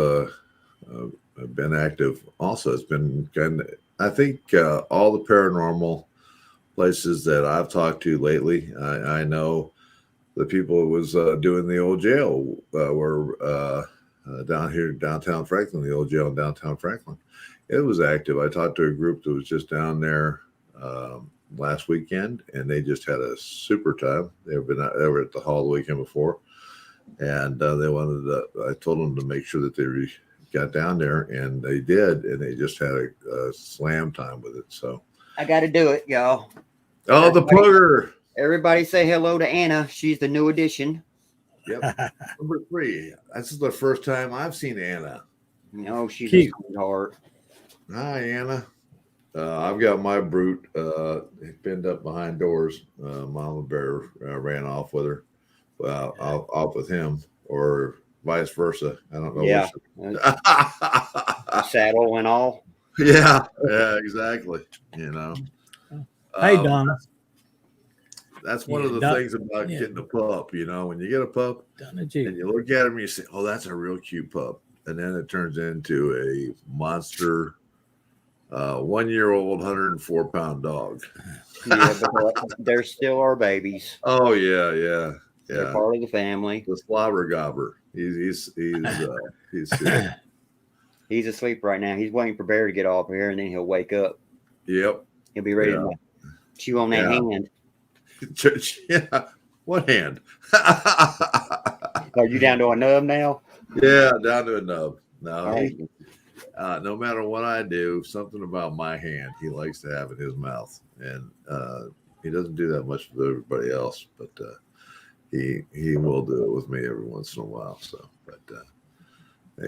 been active. Also, it's been kind of. I think all the paranormal places that I've talked to lately, I know the people who was doing the old jail were down here downtown Franklin, the old jail in downtown Franklin. It was active. I talked to a group that was just down there last weekend, and they just had a super time. They were at the hall the weekend before, and they wanted to. I told them to make sure that they got down there, and they did, and they just had a slam time with it. So I got to do it, y'all. oh, the plugger. Everybody say hello to Anna. She's the new addition. Yep. Number 3. This is the first time I've seen Anna. No, she's Cute. a sweetheart. Hi, Anna. I've got my brute pinned up behind doors. Mama Bear ran off with her. Well, off with him, or vice versa. I don't know. Yeah. Saddle and all. Yeah, exactly. You know. Hey, Donna. That's one of the things about getting a pup. You know, when you get a pup Donna and G. you look at him, you say, "Oh, that's a real cute pup," and then it turns into a monster 1-year-old, 104-pound dog. Yeah, but they're still our babies. Oh yeah. They're part of the family. The slobber gobber. He's He's asleep right now. He's waiting for Bear to get off here, and then he'll wake up. Yep. He'll be ready to chew on that hand. Yeah. What hand? Are you down to a nub now? Yeah, down to a nub. No, Right. no matter what I do, something about my hand he likes to have in his mouth, and he doesn't do that much with everybody else, but he will do it with me every once in a while. So, but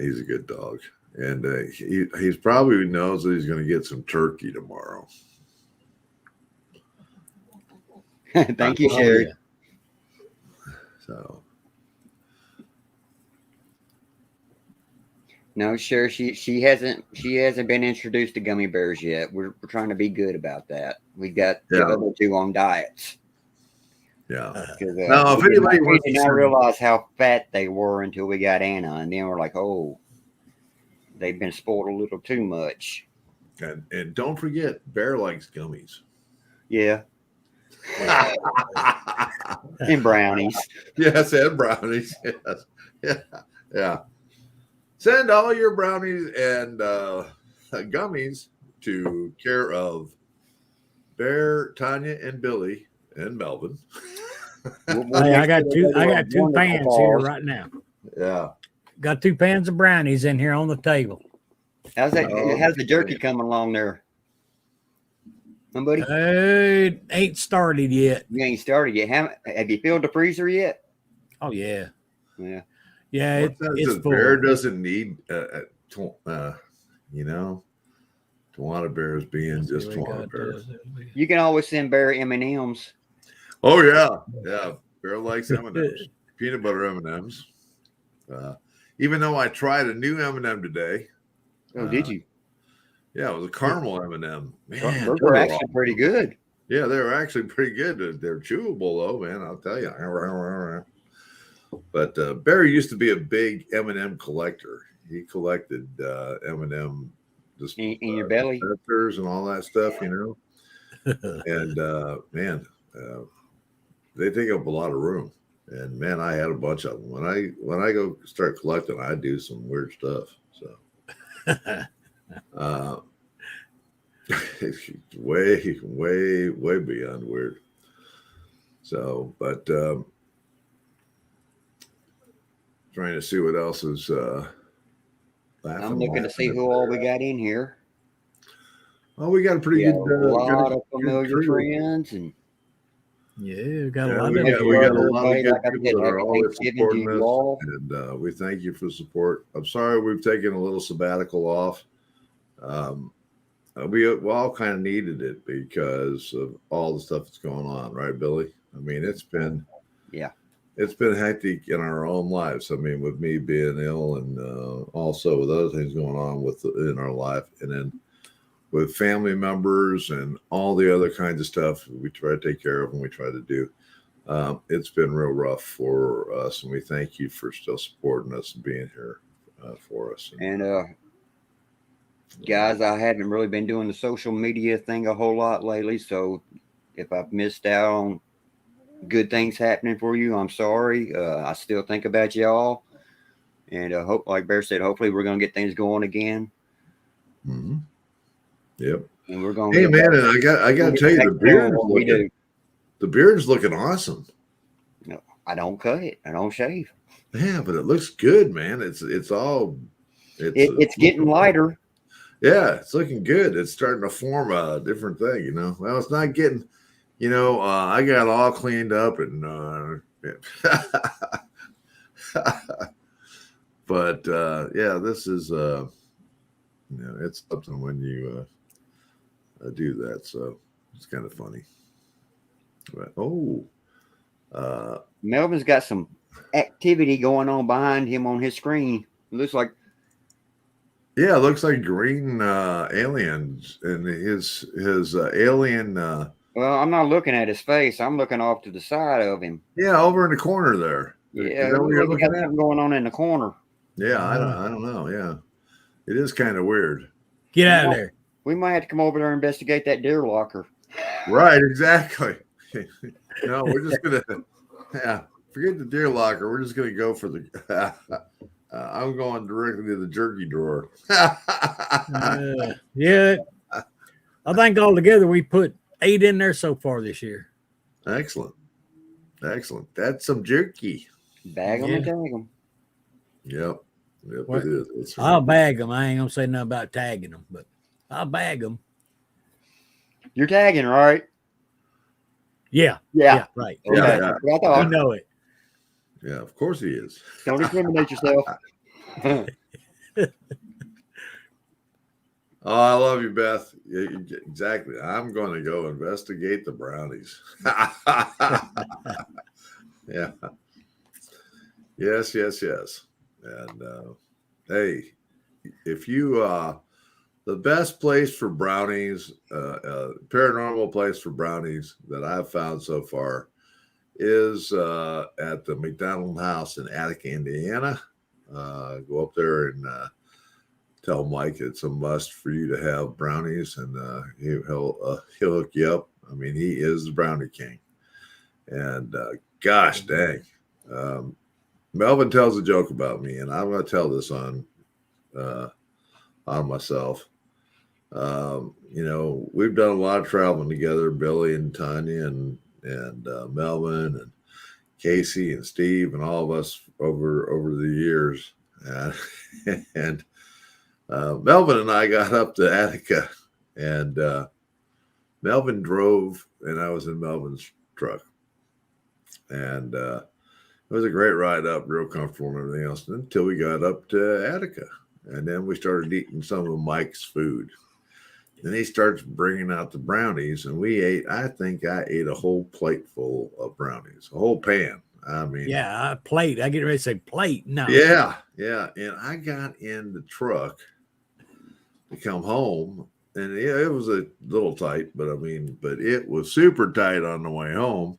he's a good dog, and he's probably knows that he's going to get some turkey tomorrow. Thank you, Sherry. Yeah. So. No, sure. She hasn't been introduced to gummy bears yet. We're trying to be good about that. We got the other 2 on diets. Yeah. Now, if anybody wants we did not realize how fat they were until we got Anna, and then we're like, oh, they've been spoiled a little too much. And don't forget, Bear likes gummies. Yeah. And brownies. Yes, and brownies. Yes. Yeah. Send all your brownies and gummies to care of Bear, Tonya, and Billy, and Melvin. Hey, I got two pans here right now. Yeah. Got 2 pans of brownies in here on the table. How's the jerky coming along there? Somebody? Ain't started yet. You ain't started yet. Have you filled the freezer yet? Oh yeah. Yeah. Yeah, it's full. Bear doesn't need, Tawana Bears being just Tawana Bears. You can always send Bear M&Ms. Oh yeah. Bear likes M&Ms, peanut butter M&Ms. Even though I tried a new M&M today. Oh, did you? Yeah, it was a caramel M&M. Man, those were actually pretty good. Yeah, they were actually pretty good. They're chewable though, man. I'll tell you. But Barry used to be a big M&M collector. He collected M&M just in your belly and all that stuff, And they take up a lot of room. And man, I had a bunch of them. When I go start collecting, I do some weird stuff. So way beyond weird. So, but trying to see what else is I'm looking to see who all we got in here. Oh, we got a pretty good a lot of familiar friends, and we got a lot we of got a lot of good people that are always Thanksgiving supporting to you all. and we thank you for the support. I'm sorry we've taken a little sabbatical off. we all kind of needed it because of all the stuff that's going on, right, Billy? I mean, Yeah. it's been hectic in our own lives. I mean, with me being ill, and also with other things going on in our life, and then with family members and all the other kinds of stuff we try to take care of and we try to do. It's been real rough for us, and we thank you for still supporting us and being here for us. And guys, I haven't really been doing the social media thing a whole lot lately, so if I've missed out on good things happening for you, I'm sorry. I still think about y'all, and hope, like Bear said, hopefully we're gonna get things going again. Mm-hmm. Yep. And we're gonna. Hey man, and I got to tell you, the beard's looking awesome. No, I don't cut it. I don't shave. Yeah, but it looks good, man. It's getting lighter. Yeah, it's looking good. It's starting to form a different thing, you know. Well, it's not getting, I got all cleaned up and but yeah, this is it's something when you do that, so it's kind of funny. But Melvin's got some activity going on behind him on his screen. It looks like it looks like green aliens and his alien. Well, I'm not looking at his face. I'm looking off to the side of him. Yeah, over in the corner there. Yeah, you're looking at something going on in the corner. Yeah, I don't know. Yeah, it is kind of weird. Get out of there. We might have to come over there and investigate that deer locker. Right, exactly. No, we're just gonna forget the deer locker. We're just gonna go for the. I'm going directly to the jerky drawer. Yeah, I think altogether we put 8 in there so far this year. Excellent. That's some jerky. Bag them and tag them. Yep, it is. I'll bag them. I ain't gonna say nothing about tagging them, but I'll bag them. You're tagging, right? Yeah, right. Okay. Yeah. I You know it. Yeah, of course he is. Don't incriminate yourself. Oh, I love you, Beth. Yeah, exactly. I'm going to go investigate the brownies. Yeah. Yes. And hey, if you the best place for brownies, paranormal place for brownies that I've found so far is at the McDonald House in Attica, Indiana. Go up there and tell Mike it's a must for you to have brownies, and he'll hook you up. I mean, he is the brownie king. And gosh dang, Melvin tells a joke about me, and I'm going to tell this on myself. We've done a lot of traveling together, Billy and Tonya and Melvin and Casey and Steve and all of us over the years. And Melvin and I got up to Attica, and Melvin drove, and I was in Melvin's truck. And it was a great ride up, real comfortable and everything else, until we got up to Attica. And then we started eating some of Mike's food. Then he starts bringing out the brownies, and I think I ate a whole plate full of brownies, a whole pan. I mean, yeah, a plate. I get ready to say plate. No. Yeah. And I got in the truck to come home, and it was a little tight, but it was super tight on the way home.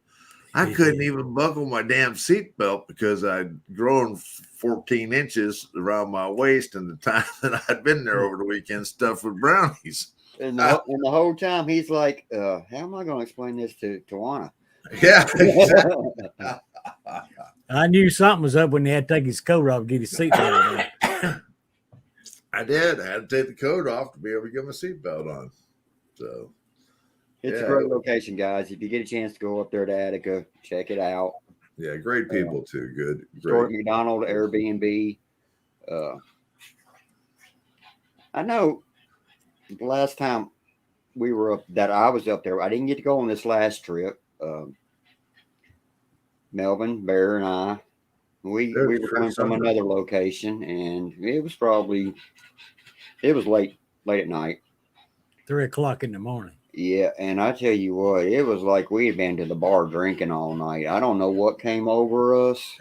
I couldn't even buckle my damn seatbelt because I'd grown 14 inches around my waist in the time that I'd been there over the weekend stuffed with brownies. And the whole time he's like, how am I going to explain this to Tawana? Yeah, exactly. I knew something was up when he had to take his coat off and get his seatbelt on. I did. I had to take the coat off to be able to get my seatbelt on. So it's a great location, guys. If you get a chance to go up there to Attica, check it out. Yeah, great people too. Good. Historic McDonald, Airbnb. I know the last time I was up there, I didn't get to go on this last trip. Melvin, Bear, and I, we were coming from another location, and it was late at night. 3 o'clock in the morning. Yeah, and I tell you what, it was like we had been to the bar drinking all night. I don't know what came over us,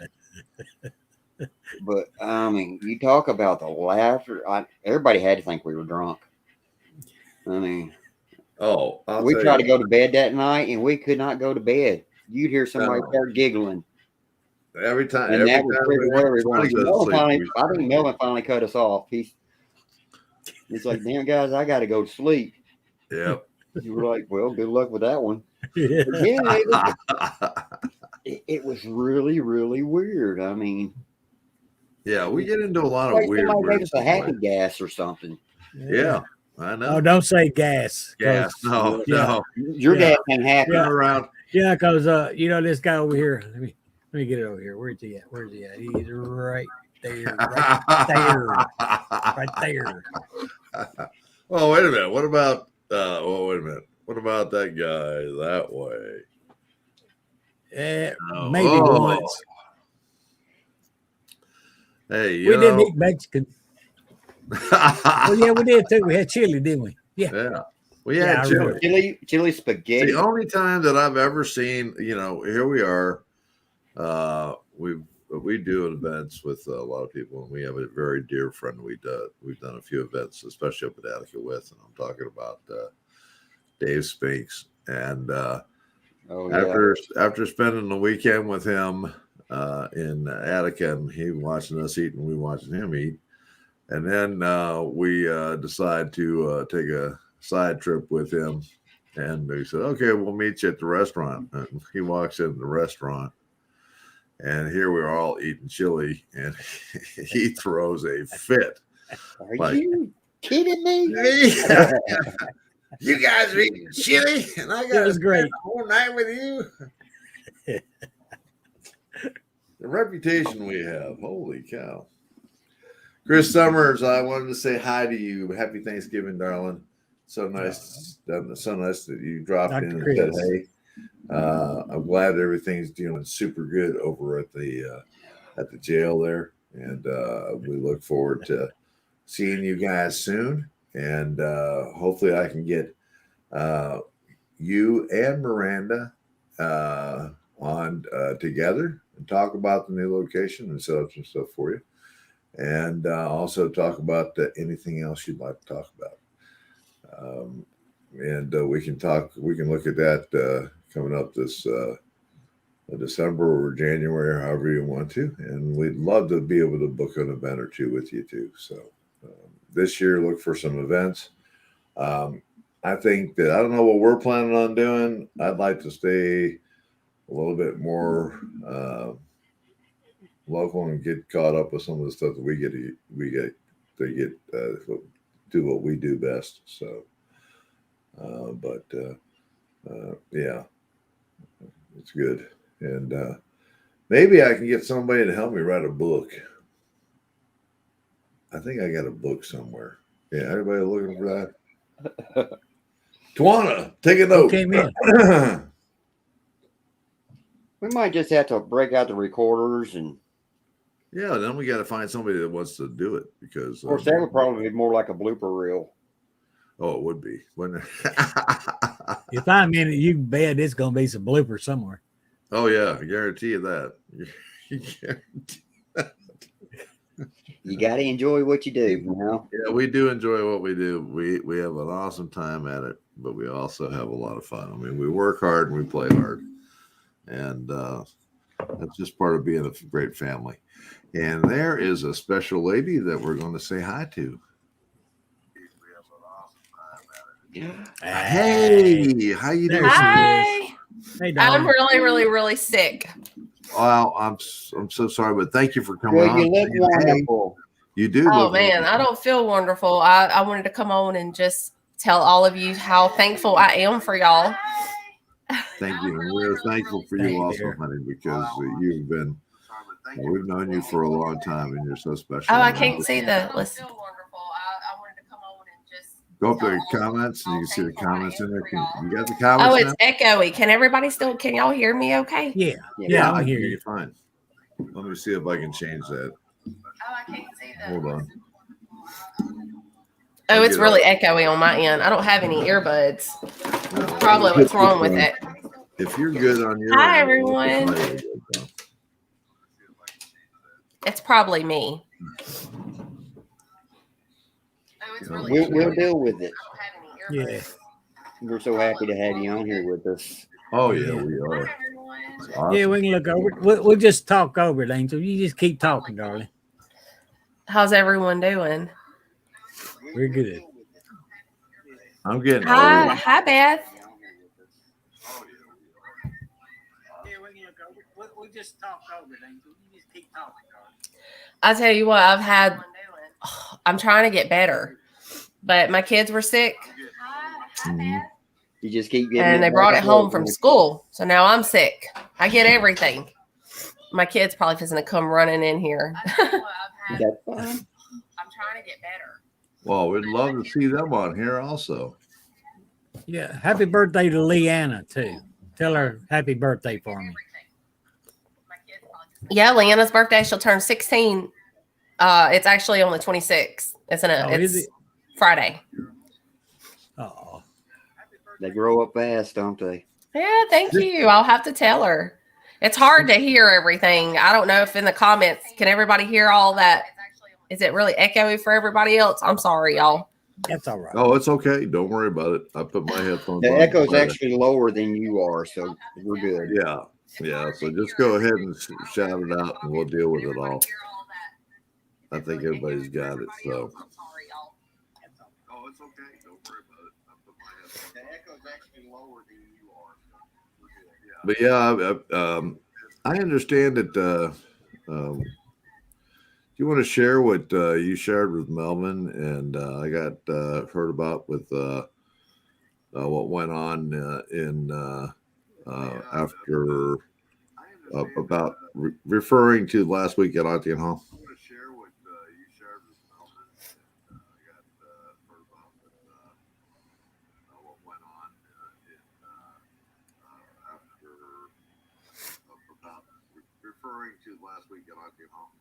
but I mean, you talk about the laughter. Everybody had to think we were drunk. I mean, Oh, I'll we tell tried you to go to bed that night, and we could not go to bed. You'd hear somebody No. start giggling, every time and that would trigger we everyone. try to go to Melvin sleep, finally, we I start think Melvin finally cut us off. He's like, "Damn guys, I got to go to sleep." Yep. You were like, "Well, good luck with that one." Yeah. But yeah, it was really, really weird. I mean, Yeah, we get into a lot of like weird, somebody gave weird us a happy situations. gas or something. Yeah, I know. Oh, don't say gas. 'cause- Gas. No, Yeah. no. Your Yeah. gas ain't happy. Turn around. Yeah, because this guy over here. Let me get it over here. Where's he at? Where's he at? He's right there. Right there. Oh, wait a minute. What about wait a minute. What about that guy that way? Oh, Maybe oh. once. Hey, We didn't eat Mexican. Oh yeah, we did too. We had chili, didn't we? Yeah. Yeah. We Yeah, had I chili. remember. Chili It's spaghetti. the only time that I've ever seen, here we are. We do events with a lot of people, and we have a very dear friend we've done a few events, especially up at Attica with, and I'm talking about Dave Spinks. And Oh yeah. after spending the weekend with him in Attica, and he watching us eat and we watching him eat, and then we decide to take a side trip with him, and we said, okay, we'll meet you at the restaurant. And he walks into the restaurant, and here we're all eating chili, and he throws a fit. Are you kidding me? You guys are eating chili, and I It got to was spend great. the whole night with you. The reputation we have, holy cow. Chris Summers, I wanted to say hi to you. Happy Thanksgiving, darling. So nice that you dropped Dr. in and Chris. said hey. I'm glad everything's doing super good over at the jail there, and we look forward to seeing you guys soon. And hopefully, I can get you and Miranda on together and talk about the new location and set up some stuff for you, and also talk about anything else you'd like to talk about. And we can look at that coming up this December or January, however you want to. And we'd love to be able to book an event or two with you too. So this year, look for some events. I think that I don't know what we're planning on doing. I'd like to stay a little bit more local and get caught up with some of the stuff that we get to do what we do best. So, yeah, it's good. And maybe I can get somebody to help me write a book. I think I got a book somewhere. Yeah, everybody looking for that? Tawana, take a note. Came in. We might just have to break out the recorders, and Yeah, then we got to find somebody that wants to do it because. of course that would probably be more like a blooper reel. Oh, it would be, wouldn't it? If I'm in it, you can bet it's going to be some bloopers somewhere. Oh yeah, I guarantee you that. You guarantee. You got to enjoy what you do, you know. Yeah, we do enjoy what we do. We have an awesome time at it, but we also have a lot of fun. I mean, we work hard and we play hard, and that's just part of being a great family. And there is a special lady that we're going to say hi to. Hey, how you doing? Hi. Hey, Dawn. I'm really, really, really sick. Well, I'm so sorry, but thank you for coming Well, on. you look Hey, wonderful. you do. Oh look man, wonderful. I don't feel wonderful. I wanted to come on and just tell all of you how thankful I am for y'all. Thank you. And we're thankful for Thank you you, also, dear. honey, because you've been, we've known you for a long time and you're so special. Oh, I And can't see the list. Go up to the comments and you can see the comments in there. You got the Oh, comments it's echoey. Can y'all hear me okay? Yeah. Yeah. Yeah, I I'm can here. hear you fine. Let me see if I can change that. Oh, I can't see Hold on. Oh, it's really echoey on my end. I don't have any earbuds. Probably what's wrong with it. If you're good on your Hi, end, everyone. It's probably me. We'll deal with it. Yeah. We're so happy to have you on here with us. Oh yeah, we are. Awesome. Yeah, we can look over it. We'll just talk over it, Angel. You just keep talking, darling. How's everyone doing? We're good. I'm getting Hi, old. hi, Beth. Yeah, we can look over it. We'll just talk over it, Angel. You just keep talking, darling. I tell you what, I'm trying to get better, but my kids were sick. Mhm. You just keep getting And they brought it home from school. So now I'm sick. I get everything. My kid's probably going to come running in here. That's fine. I'm trying to get better. Well, we'd love to see them on here also. Yeah, happy birthday to Leanna, too. Tell her happy birthday for me. Yeah, Leanna's birthday. She'll turn 16. It's actually on the 26th. It's Friday. Oh, They grow up fast, don't they? Yeah, thank you. I'll have to tell her. It's hard to hear everything. I don't know if in the comments, can everybody hear all that? Is it really echoey for everybody else? I'm sorry, y'all. that's all right. Oh, it's okay. Don't worry about it. I put my headphones The on. echo's actually lower than you are, so we're good. Yeah. Yeah. So just go ahead and shout it out and we'll deal with it all. I think everybody's got it. So. Oh, it's okay. Don't worry about it. I put my headphones on. The echo's actually lower than you are, so we're good. But yeah, I understand that. Do you want to share what you shared with Melvin and I got heard about with what went on after about referring to last week at Octagon Hall? I want to share what you shared with Melvin and I got heard about with what went on after about referring to last week at Octagon Hall.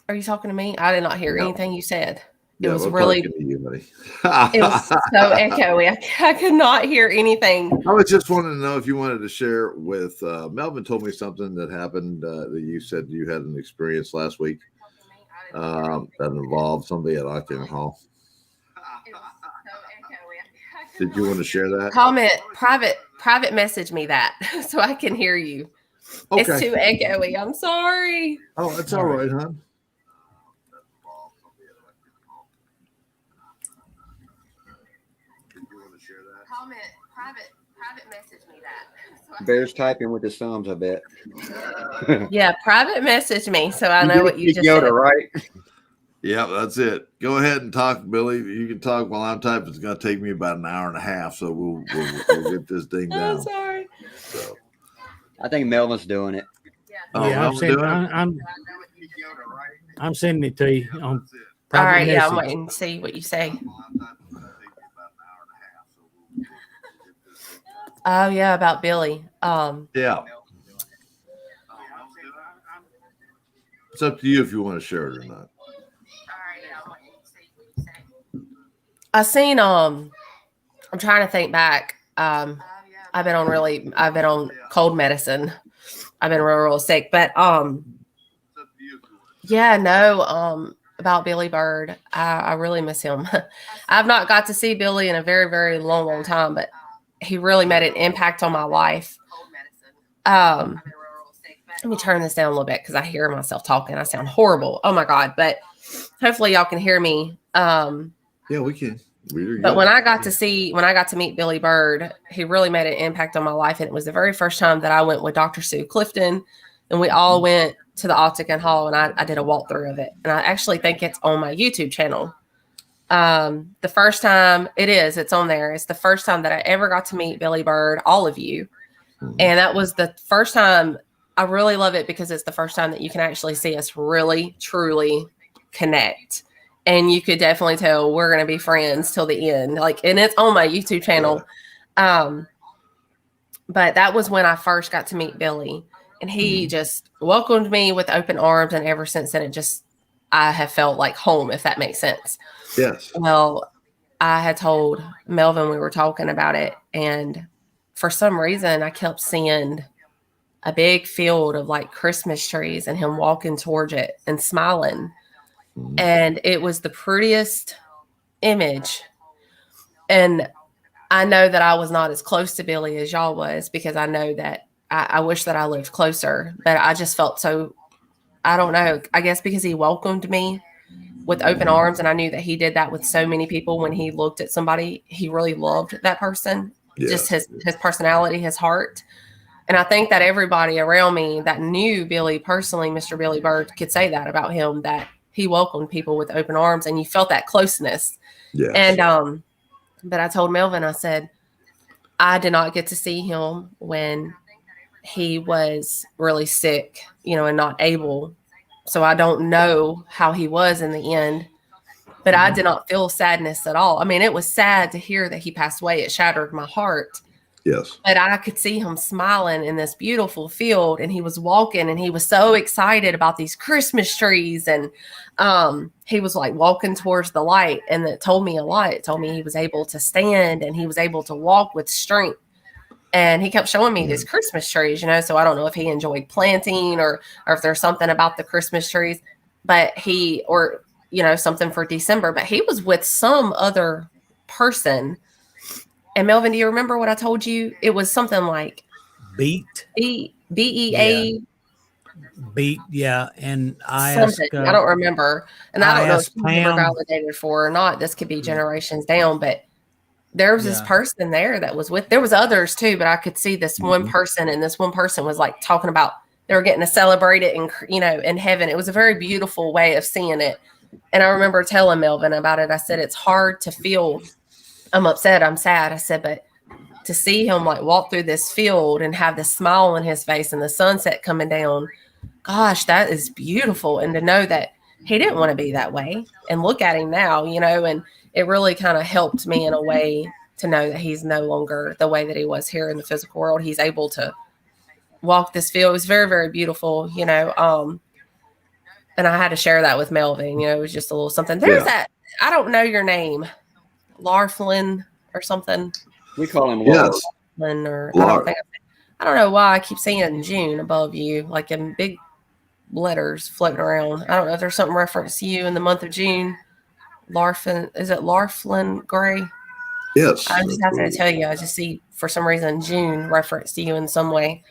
Are you talking to me? I did not hear anything you said. It was I'm really, talking to you, buddy. it was so echoey. I could not hear anything. I was just wanting to know if you wanted to share with Melvin told me something that happened that you said you had an experience last week that involved somebody at Octagon Hall. Did you want to share that? Comment, private message me that so I can hear you. Okay. It's too echoey. I'm sorry. Oh, that's all right, hon. Comment, private message me that. Bear's typing with his thumbs, I bet. Yeah, private message me so I know what you just Yoda, said. right? Yeah, that's it. Go ahead and talk, Billy. You can talk while I'm typing. It's going to take me about an hour and a half, so we'll get this thing down. I'm sorry. So. I think Melvin's doing it. Oh, Yeah, I'm sending it to you on private All right, yeah, I'm message. waiting to see what you say. Oh yeah, about Billy. Yeah. It's up to you if you want to share it or not. I seen I'm trying to think back. I've been on cold medicine. I've been real sick, but yeah, no, about Billy Byrd. I really miss him. I've not got to see Billy in a very, very long time, but he really made an impact on my life. Let me turn this down a little bit because I hear myself talking. I sound horrible. Oh my God. But hopefully y'all can hear me. Yeah, we can. But when I got to meet Billy Byrd, he really made an impact on my life. And it was the very first time that I went with Dr. Sue Clifton and we all went to the Octagon Hall and I did a walkthrough of it. And I actually think it's on my YouTube channel. The first time it's on there. It's the first time that I ever got to meet Billy Byrd, all of you. And that was the first time. I really love it because it's the first time that you can actually see us really, truly connect. And you could definitely tell we're going to be friends till the end. And it's on my YouTube channel. But that was when I first got to meet Billy. And he just welcomed me with open arms. And ever since then, I have felt like home, if that makes sense. Yes. Well, I had told Melvin we were talking about it, and for some reason I kept seeing a big field of like Christmas trees and him walking towards it and smiling. Mhm. And it was the prettiest image. And I know that I was not as close to Billy as y'all was, because I know that I wish that I lived closer, but I just felt so, I don't know, I guess because he welcomed me with open arms, and I knew that he did that with so many people. When he looked at somebody, he really loved that person, just Yes. his personality, his heart. And I think that everybody around me that knew Billy personally, Mr. Billy Byrd, could say that about him, that he welcomed people with open arms, and you felt that closeness. Yes. And but I told Melvin, I said, I did not get to see him when he was really sick, and not able. So I don't know how he was in the end, but I did not feel sadness at all. I mean, it was sad to hear that he passed away. It shattered my heart. Yes. But I could see him smiling in this beautiful field, and he was walking, and he was so excited about these Christmas trees. And he was like walking towards the light, and it told me a lot. It told me he was able to stand and he was able to walk with strength. And he kept showing me these Christmas trees, so I don't know if he enjoyed planting or if there's something about the Christmas trees, but something for December, but he was with some other person. And Melvin, do you remember what I told you? It was something like Beat. BEA. Beat, yeah. And I Something. asked, I don't remember. And I don't know if asked you were Pam. validated for or not. This could be generations down, but there was this person there that was there was others too, but I could see this one person, and this one person was like talking about they were getting to celebrate it in heaven. It was a very beautiful way of seeing it. And I remember telling Melvin about it. I said, it's hard to feel I'm upset, I'm sad. I said, but to see him like walk through this field and have this smile on his face and the sunset coming down, gosh, that is beautiful. And to know that he didn't want to be that way, and look at him now, and it really kind of helped me in a way to know that he's no longer the way that he was here in the physical world. He's able to walk this field. It was very, very beautiful, and I had to share that with Melvin. It was just a little something. There's that, I don't know your name, Larflin or something. We call him Yes. Larflin, or I don't know why I keep seeing June above you, like in big letters floating around. I don't know if there's something reference to you in the month of June. Larflin, is it Larflin Gray? Yes. I just have to tell you, I just see for some reason June reference to you in some way.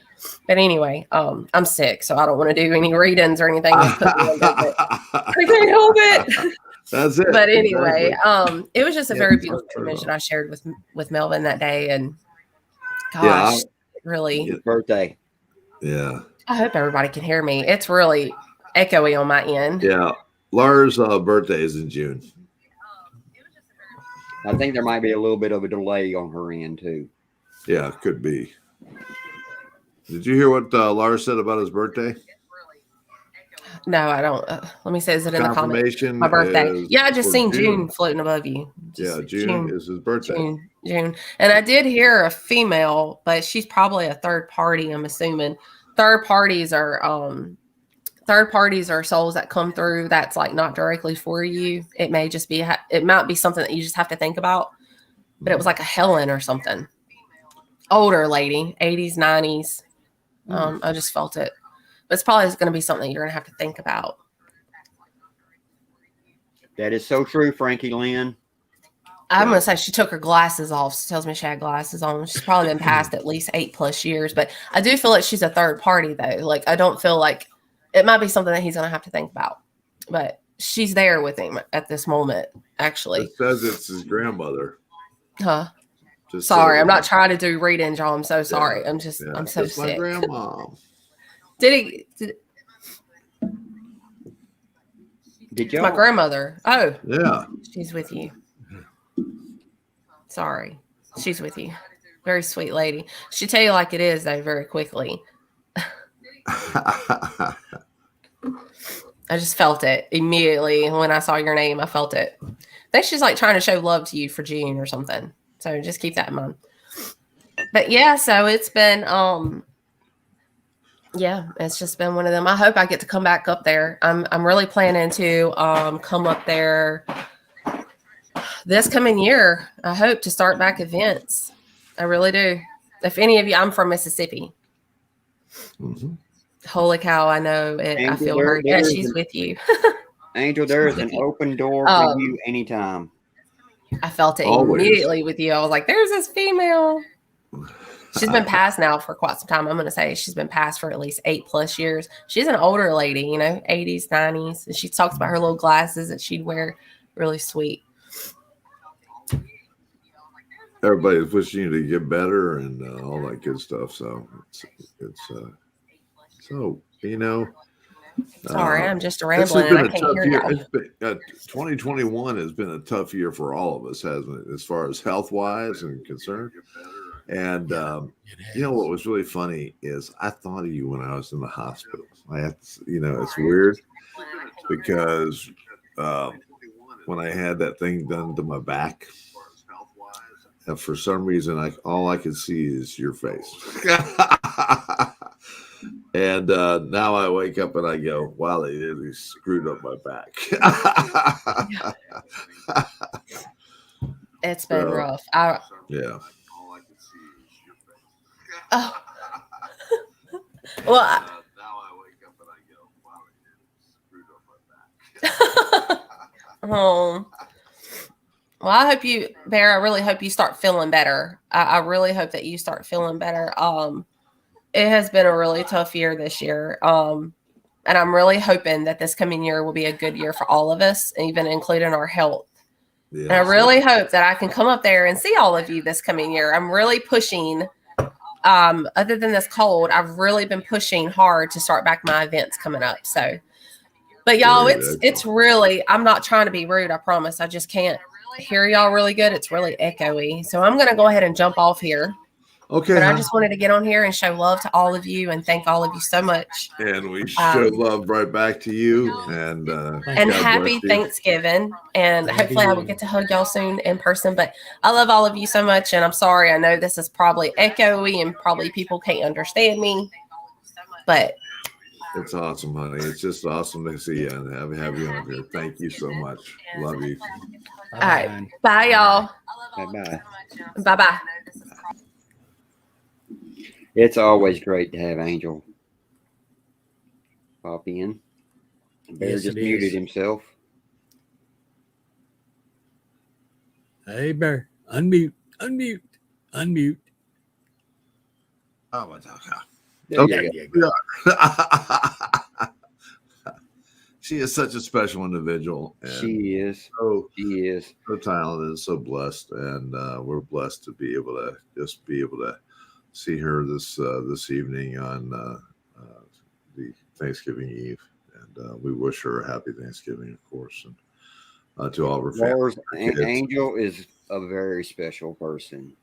But anyway, I'm sick, so I don't want to do any readings or anything. I can't help it. That's it. But anyway, Exactly. it was just a very beautiful image that I shared with Melvin that day, and gosh, really, his birthday. Yeah. I hope everybody can hear me. It's really echoey on my end. Yeah. Laura's birthday is in June. I think there might be a little bit of a delay on her end too. Yeah, could be. Did you hear what Lars said about his birthday? No, I don't. Let me say, is it in the comments? Confirmation. My birthday. Yeah, I just seen June. June floating above you. Yeah, June is his birthday. June. And I did hear a female, but she's probably a third party, I'm assuming. Third parties are souls that come through that's like not directly for you. It may just be, it might be something that you just have to think about. But it was like a Helen or something. Older lady, 80s, 90s. I just felt it. But it's probably going to be something you're going to have to think about. That is so true, Frankie Lynn. I'm going to say she took her glasses off. She tells me she had glasses on. She's probably been past at least 8+ years. But I do feel like she's a third party, though. Like, I don't feel like it might be something that he's going to have to think about. But she's there with him at this moment, actually. It says it's his grandmother. Huh? Just sorry, I'm not trying to do readings, y'all. I'm so sorry. Yeah, I'm so it's sick. my grandma. Did you? My grandmother. Oh, Yeah. she's with you. Sorry, she's with you. Very sweet lady. She tell you like it is, though, very quickly. I just felt it immediately when I saw your name. I felt it. I think she's like trying to show love to you for June or something. So just keep that in mind. But yeah, so it's been Yeah, it's just been one of them. I hope I get to come back up there. I'm really planning to come up there this coming year. I hope to start back events. I really do. If any of you, I'm from Mississippi. Mhm. Holy cow, I know it. I Angel, feel there- hurt. there Yeah, is she's an- with you. Angel, there is an open door for you anytime. I felt it Always. immediately with you. I was like, there's this female. She's been passed now for quite some time. I'm going to say she's been passed for at least 8+ years. She's an older lady, 80s, 90s. And she talks about her little glasses that she'd wear. Really sweet. Everybody's wishing you to get better and all that good stuff. So it's so Sorry, I'm just this rambling has and been I a can't tough hear year. y'all. It's been, 2021 has been a tough year for all of us, hasn't it? As far as health wise and concerned. And what was really funny is I thought of you when I was in the hospital. I had, it's weird because when I had that thing done to my back, and for some reason, all I could see is your face. And now I wake up and I go, wow, they really screwed up my back. It's been rough. Yeah. Oh. Well, now I wake up and I go, wow, they really screwed up my back. Well, I hope you, Bear, I really hope you start feeling better. I really hope that you start feeling better. It has been a really tough year this year. And I'm really hoping that this coming year will be a good year for all of us, even including our health. Yeah, and I really hope that I can come up there and see all of you this coming year. I'm really pushing, other than this cold, I've really been pushing hard to start back my events coming up. So, but y'all, it's really, I'm not trying to be rude. I promise. I just can't hear y'all really good. It's really echoey. So I'm going to go ahead and jump off here. Okay. But I just wanted to get on here and show love to all of you and thank all of you so much. And we show love right back to you. And happy Thanksgiving. And hopefully I will get to hug y'all soon in person. But I love all of you so much. And I'm sorry. I know this is probably echoey and probably people can't understand me. But it's awesome, honey. It's just awesome to see you and have you on here. Thank you so much. Love you. All right. Bye, y'all. Bye-bye. Bye-bye. It's always great to have Angel pop in. Bear just muted himself. Hey, Bear. Unmute. Oh, my God. Okay. She is such a special individual. And She is. She is so talented, so blessed, and we're blessed to be able to see her this evening on the Thanksgiving Eve, and we wish her a happy Thanksgiving, of course, and to all of her family. Angel is a very special person.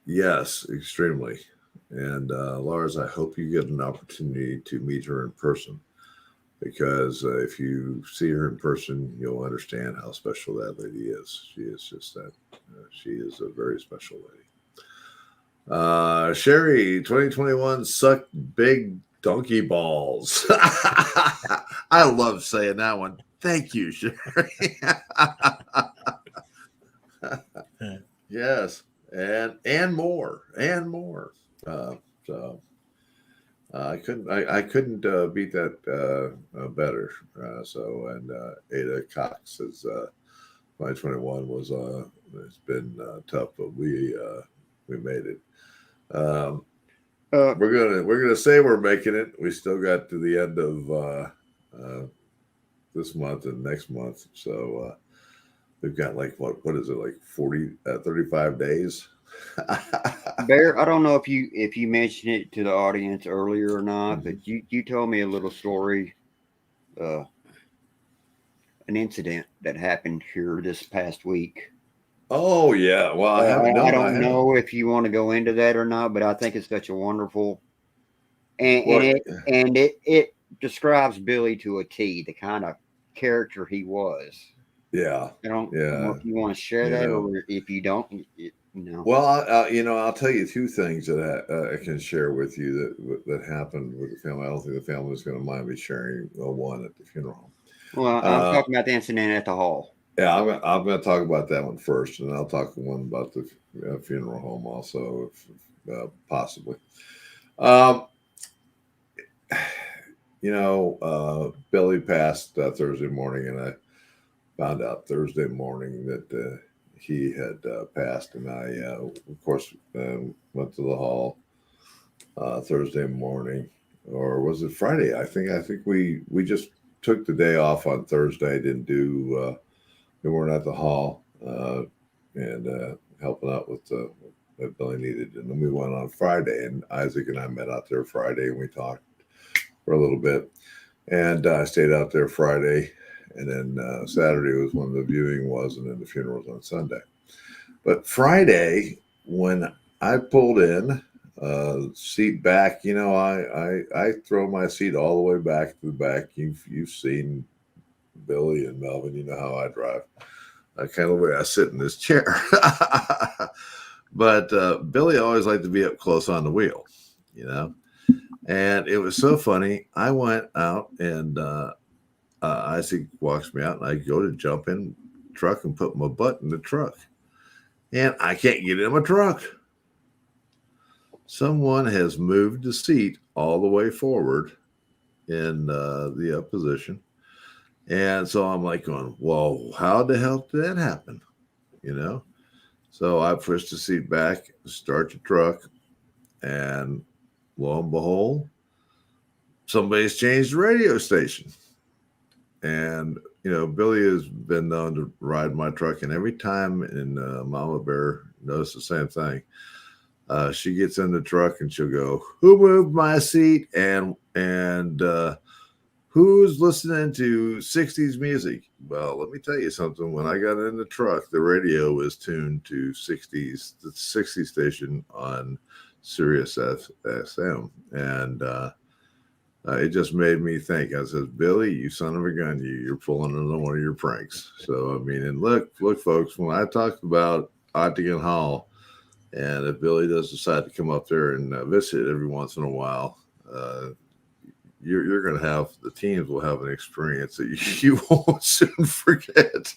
Yes, extremely. And Lars, I hope you get an opportunity to meet her in person, because if you see her in person, you'll understand how special that lady is. She is just that. She is a very special lady. Sherry, 2021 sucked big donkey balls. I love saying that one. Thank you, Sherry. Yes, and more. So I couldn't beat that better. Ada Cox says 2021 was it's been tough, but we made it. We're gonna say we're making it. We still got to the end of this month and next month, so we've got like what is it, like 35 days. Bear, I don't know if you mentioned it to the audience earlier or not, but you told me a little story, an incident that happened here this past week. Oh yeah, well I don't know if you want to go into that or not, but I think it's such a wonderful, and it describes Billy to a T, the kind of character he was. Yeah. I don't know if you want to share that, or if you don't, Well, I'll tell you two things that I can share with you that happened with the family. I don't think the family is going to mind me sharing one at the funeral home. Well, I'm talking about the incident at the hall. Yeah, I'm going to talk about that one first, and I'll talk one about the funeral home also, if possibly. Billy passed Thursday morning, and I found out Thursday morning that he had passed, and I, of course, went to the hall Thursday morning, or was it Friday? I think we just took the day off on Thursday. Didn't do. We weren't at the hall and helping out with what Billy needed, and then we went on Friday, and Isaac and I met out there Friday, and we talked for a little bit, and I stayed out there Friday. And then Saturday was when the viewing was, and then the funeral was on Sunday. But Friday, when I pulled in, seat back, I throw my seat all the way back to the back. You've seen Billy and Melvin, you know how I drive. I kind of the way I sit in this chair. But Billy always liked to be up close on the wheel, And it was so funny. I went out and Isaac walks me out, and I go to jump in the truck and put my butt in the truck. And I can't get in my truck. Someone has moved the seat all the way forward in the up position. And so I'm like going, whoa, how the hell did that happen? So I pushed the seat back, start the truck, and lo and behold, somebody's changed the radio station. And, Billy has been known to ride my truck, and every time, and Mama Bear knows the same thing. She gets in the truck and she'll go, "Who moved my seat? And who's listening to 60s music?" Well, let me tell you something. When I got in the truck, the radio was tuned to the 60s station on Sirius XM, and it just made me think. I said, "Billy, you son of a gun, you're pulling another one of your pranks." So, and look, folks, when I talked about Octagon Hall, and if Billy does decide to come up there and visit every once in a while, you're going to have, the teams will have an experience that you won't soon forget.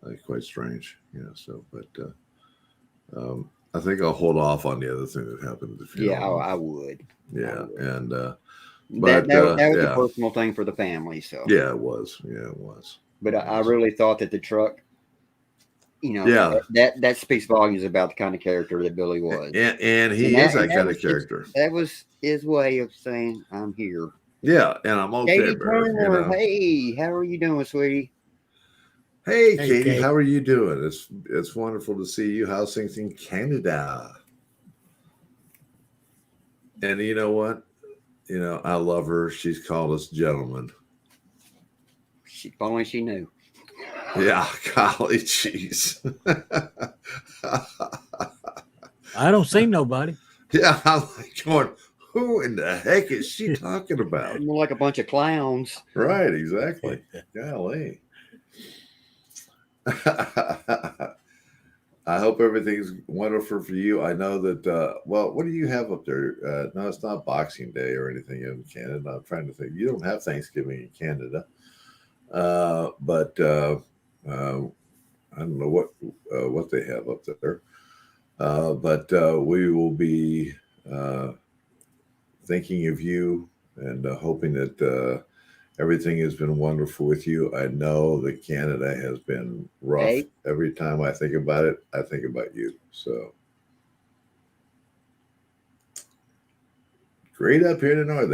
It was quite strange, So, but I think I'll hold off on the other thing that happened at the funeral. Yeah, I would. Yeah, and that was a personal thing for the family. So yeah, it was. But I really thought that the truck, that speaks volumes about the kind of character that Billy was. And he is that kind of character. That was his way of saying, "I'm here." Yeah, and I'm okay, Katie Turner, hey, how are you doing, sweetie? Hey, Katie, how are you doing? It's wonderful to see you. How's things in Canada? And you know what? I love her. She's called us gentlemen. If only she knew. Yeah, golly jeez. I don't see nobody. Yeah, I'm like going, who in the heck is she talking about? More like a bunch of clowns. Right, exactly. Golly. I hope everything's wonderful for you. I know that, what do you have up there? No, it's not Boxing Day or anything in Canada. I'm trying to think. You don't have Thanksgiving in Canada. But I don't know what they have up there. But we will be thinking of you and hoping that everything has been wonderful with you. I know that Canada has been rough. Hey. Every time I think about it, I think about you. So great up here in the north.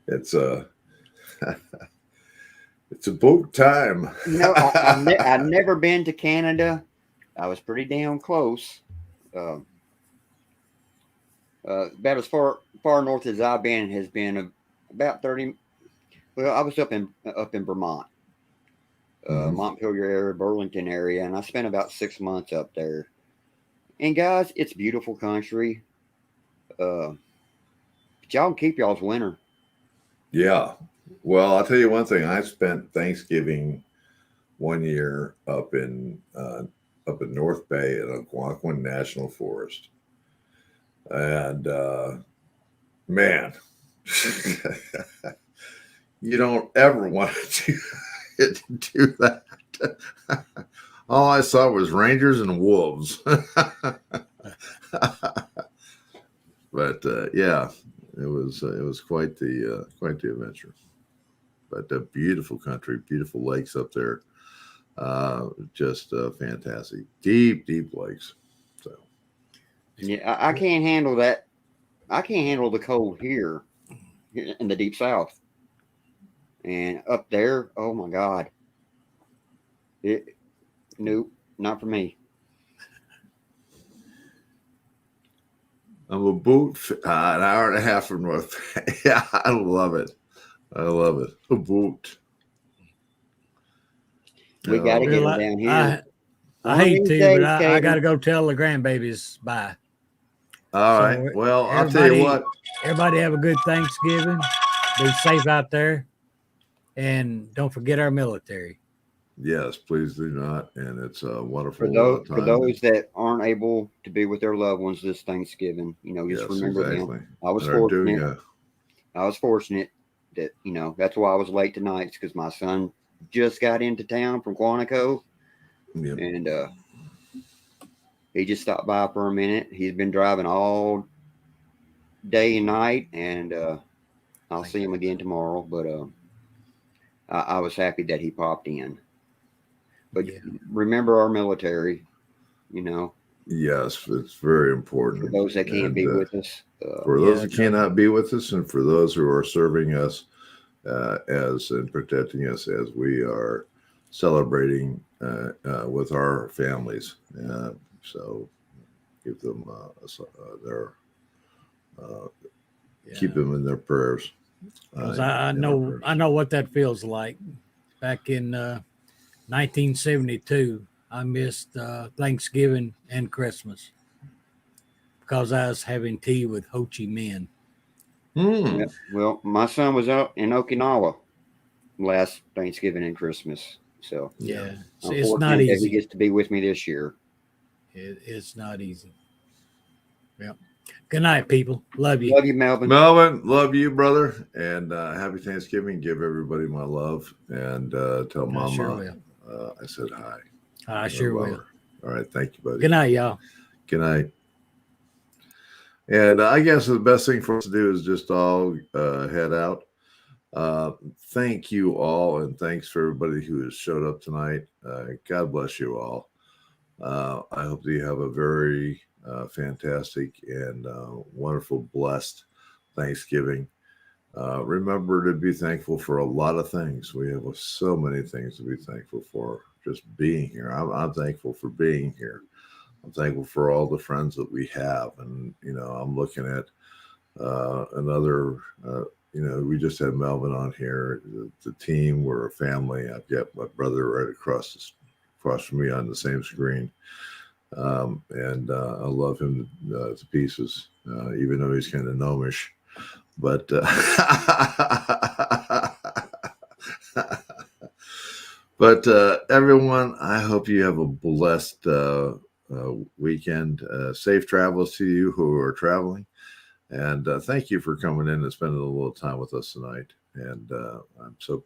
It's it's about time. I've never been to Canada. I was pretty damn close. About as far north as I've been has been about 30. Well, I was up in Vermont, Montpelier area, Burlington area, and I spent about 6 months up there. And guys, it's beautiful country. But y'all can keep y'all's winter. Yeah. Well, I'll tell you one thing. I spent Thanksgiving one year up in North Bay at Octagon National Forest, and man, you don't ever want to do that. All I saw was rangers and wolves. But yeah, it was quite the adventure. But a beautiful country, beautiful lakes up there, just fantastic, deep lakes. So Yeah, I can't handle that. I can't handle the cold here in the deep south, and up there. Oh my God! Nope, not for me. I'm a boot an hour and a half from North Bay. Yeah, I love it. I love it. A boot. We got to get Bill, her down here. I One of hate these to, days, but I Katie. got to go tell the grandbabies bye. All So, right. Well, I'll tell you what. Everybody have a good Thanksgiving. Be safe out there. And don't forget our military. Yes, please do not. And it's a wonderful For time. those that aren't able to be with their loved ones this Thanksgiving, just Yes, remember exactly. them. I was And are doing fortunate. I was fortunate that that's why I was late tonight, because my son just got into town from Quantico, Yep. and he just stopped by for a minute. He's been driving all day and night, and I'll see him again tomorrow. But I was happy that he popped in. But remember our military, Yes, it's very important. for those that can't be with us. For those that cannot be with us, and for those who are serving us as and protecting us as we are celebrating with our families. So give them their keep them in their prayers. I know what that feels like. Back in 1972, I missed Thanksgiving and Christmas because I was having tea with Ho Chi Minh. Yeah, well, my son was out in Okinawa last Thanksgiving and Christmas, so it's not easy. that he gets to be with me this year. It's not easy. Yeah. Good night, people. Love you. Love you, Melvin. Melvin, love you, brother, and happy Thanksgiving. Give everybody my love, and tell Mama sure will. I said hi. I sure will. All right, thank you, buddy. Good night, y'all. Good night. And I guess the best thing for us to do is just all head out. Thank you all, and thanks for everybody who has showed up tonight. God bless you all. I hope that you have a very fantastic and wonderful, blessed Thanksgiving. Remember to be thankful for a lot of things. We have so many things to be thankful for. Just being here. I'm thankful for being here. I'm thankful for all the friends that we have. And, I'm looking at another, we just had Melvin on here. The team, we're a family. I've got my brother right across from me on the same screen. And I love him to pieces, even though he's kind of gnomish. But everyone, I hope you have a blessed weekend. Safe travels to you who are traveling. And thank you for coming in and spending a little time with us tonight. And I'm so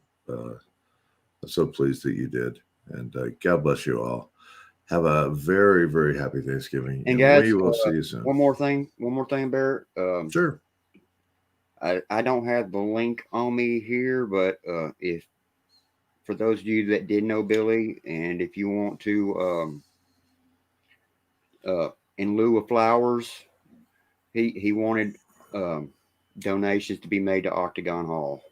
pleased that you did. And God bless you all. Have a very, very happy Thanksgiving. And guys, we will see you soon. One more thing, Byrd. Sure. I don't have the link on me here, but if for those of you that did know Billy, and if you want to, in lieu of flowers, he wanted donations to be made to Octagon Hall.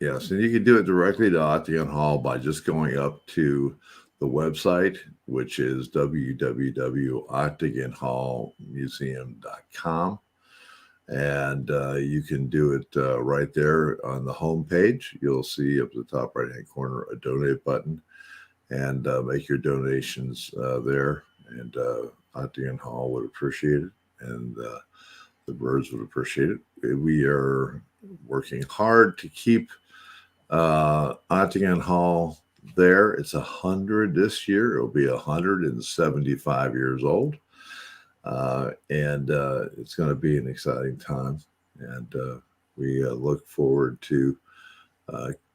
Yes, and you can do it directly to Octagon Hall by just going up to the website, which is www.octagonhallmuseum.com. And you can do it right there on the home page. You'll see up at the top right-hand corner a donate button, and make your donations there. And Octagon Hall would appreciate it. And the Byrds would appreciate it. We are working hard to keep Octagon Hall there. It's 100 this year. It'll be 175 years old. And it's going to be an exciting time. And we look forward to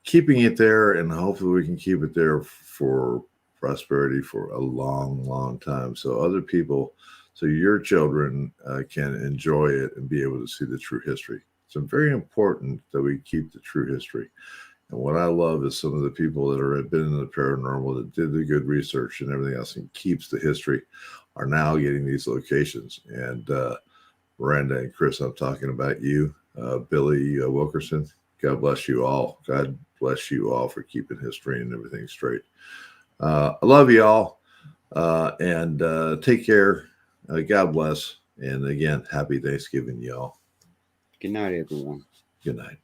keeping it there, and hopefully we can keep it there for prosperity for a long, long time. So other people, so your children can enjoy it and be able to see the true history. It's very important that we keep the true history. And what I love is some of the people that have been in the paranormal, that did the good research and everything else and keeps the history, are now getting these locations. And Miranda and Chris, I'm talking about you, Billy Wilkerson. God bless you all. God bless you all for keeping history and everything straight. I love you all. And take care. God bless. And again, happy Thanksgiving, y'all. Good night, everyone. Good night.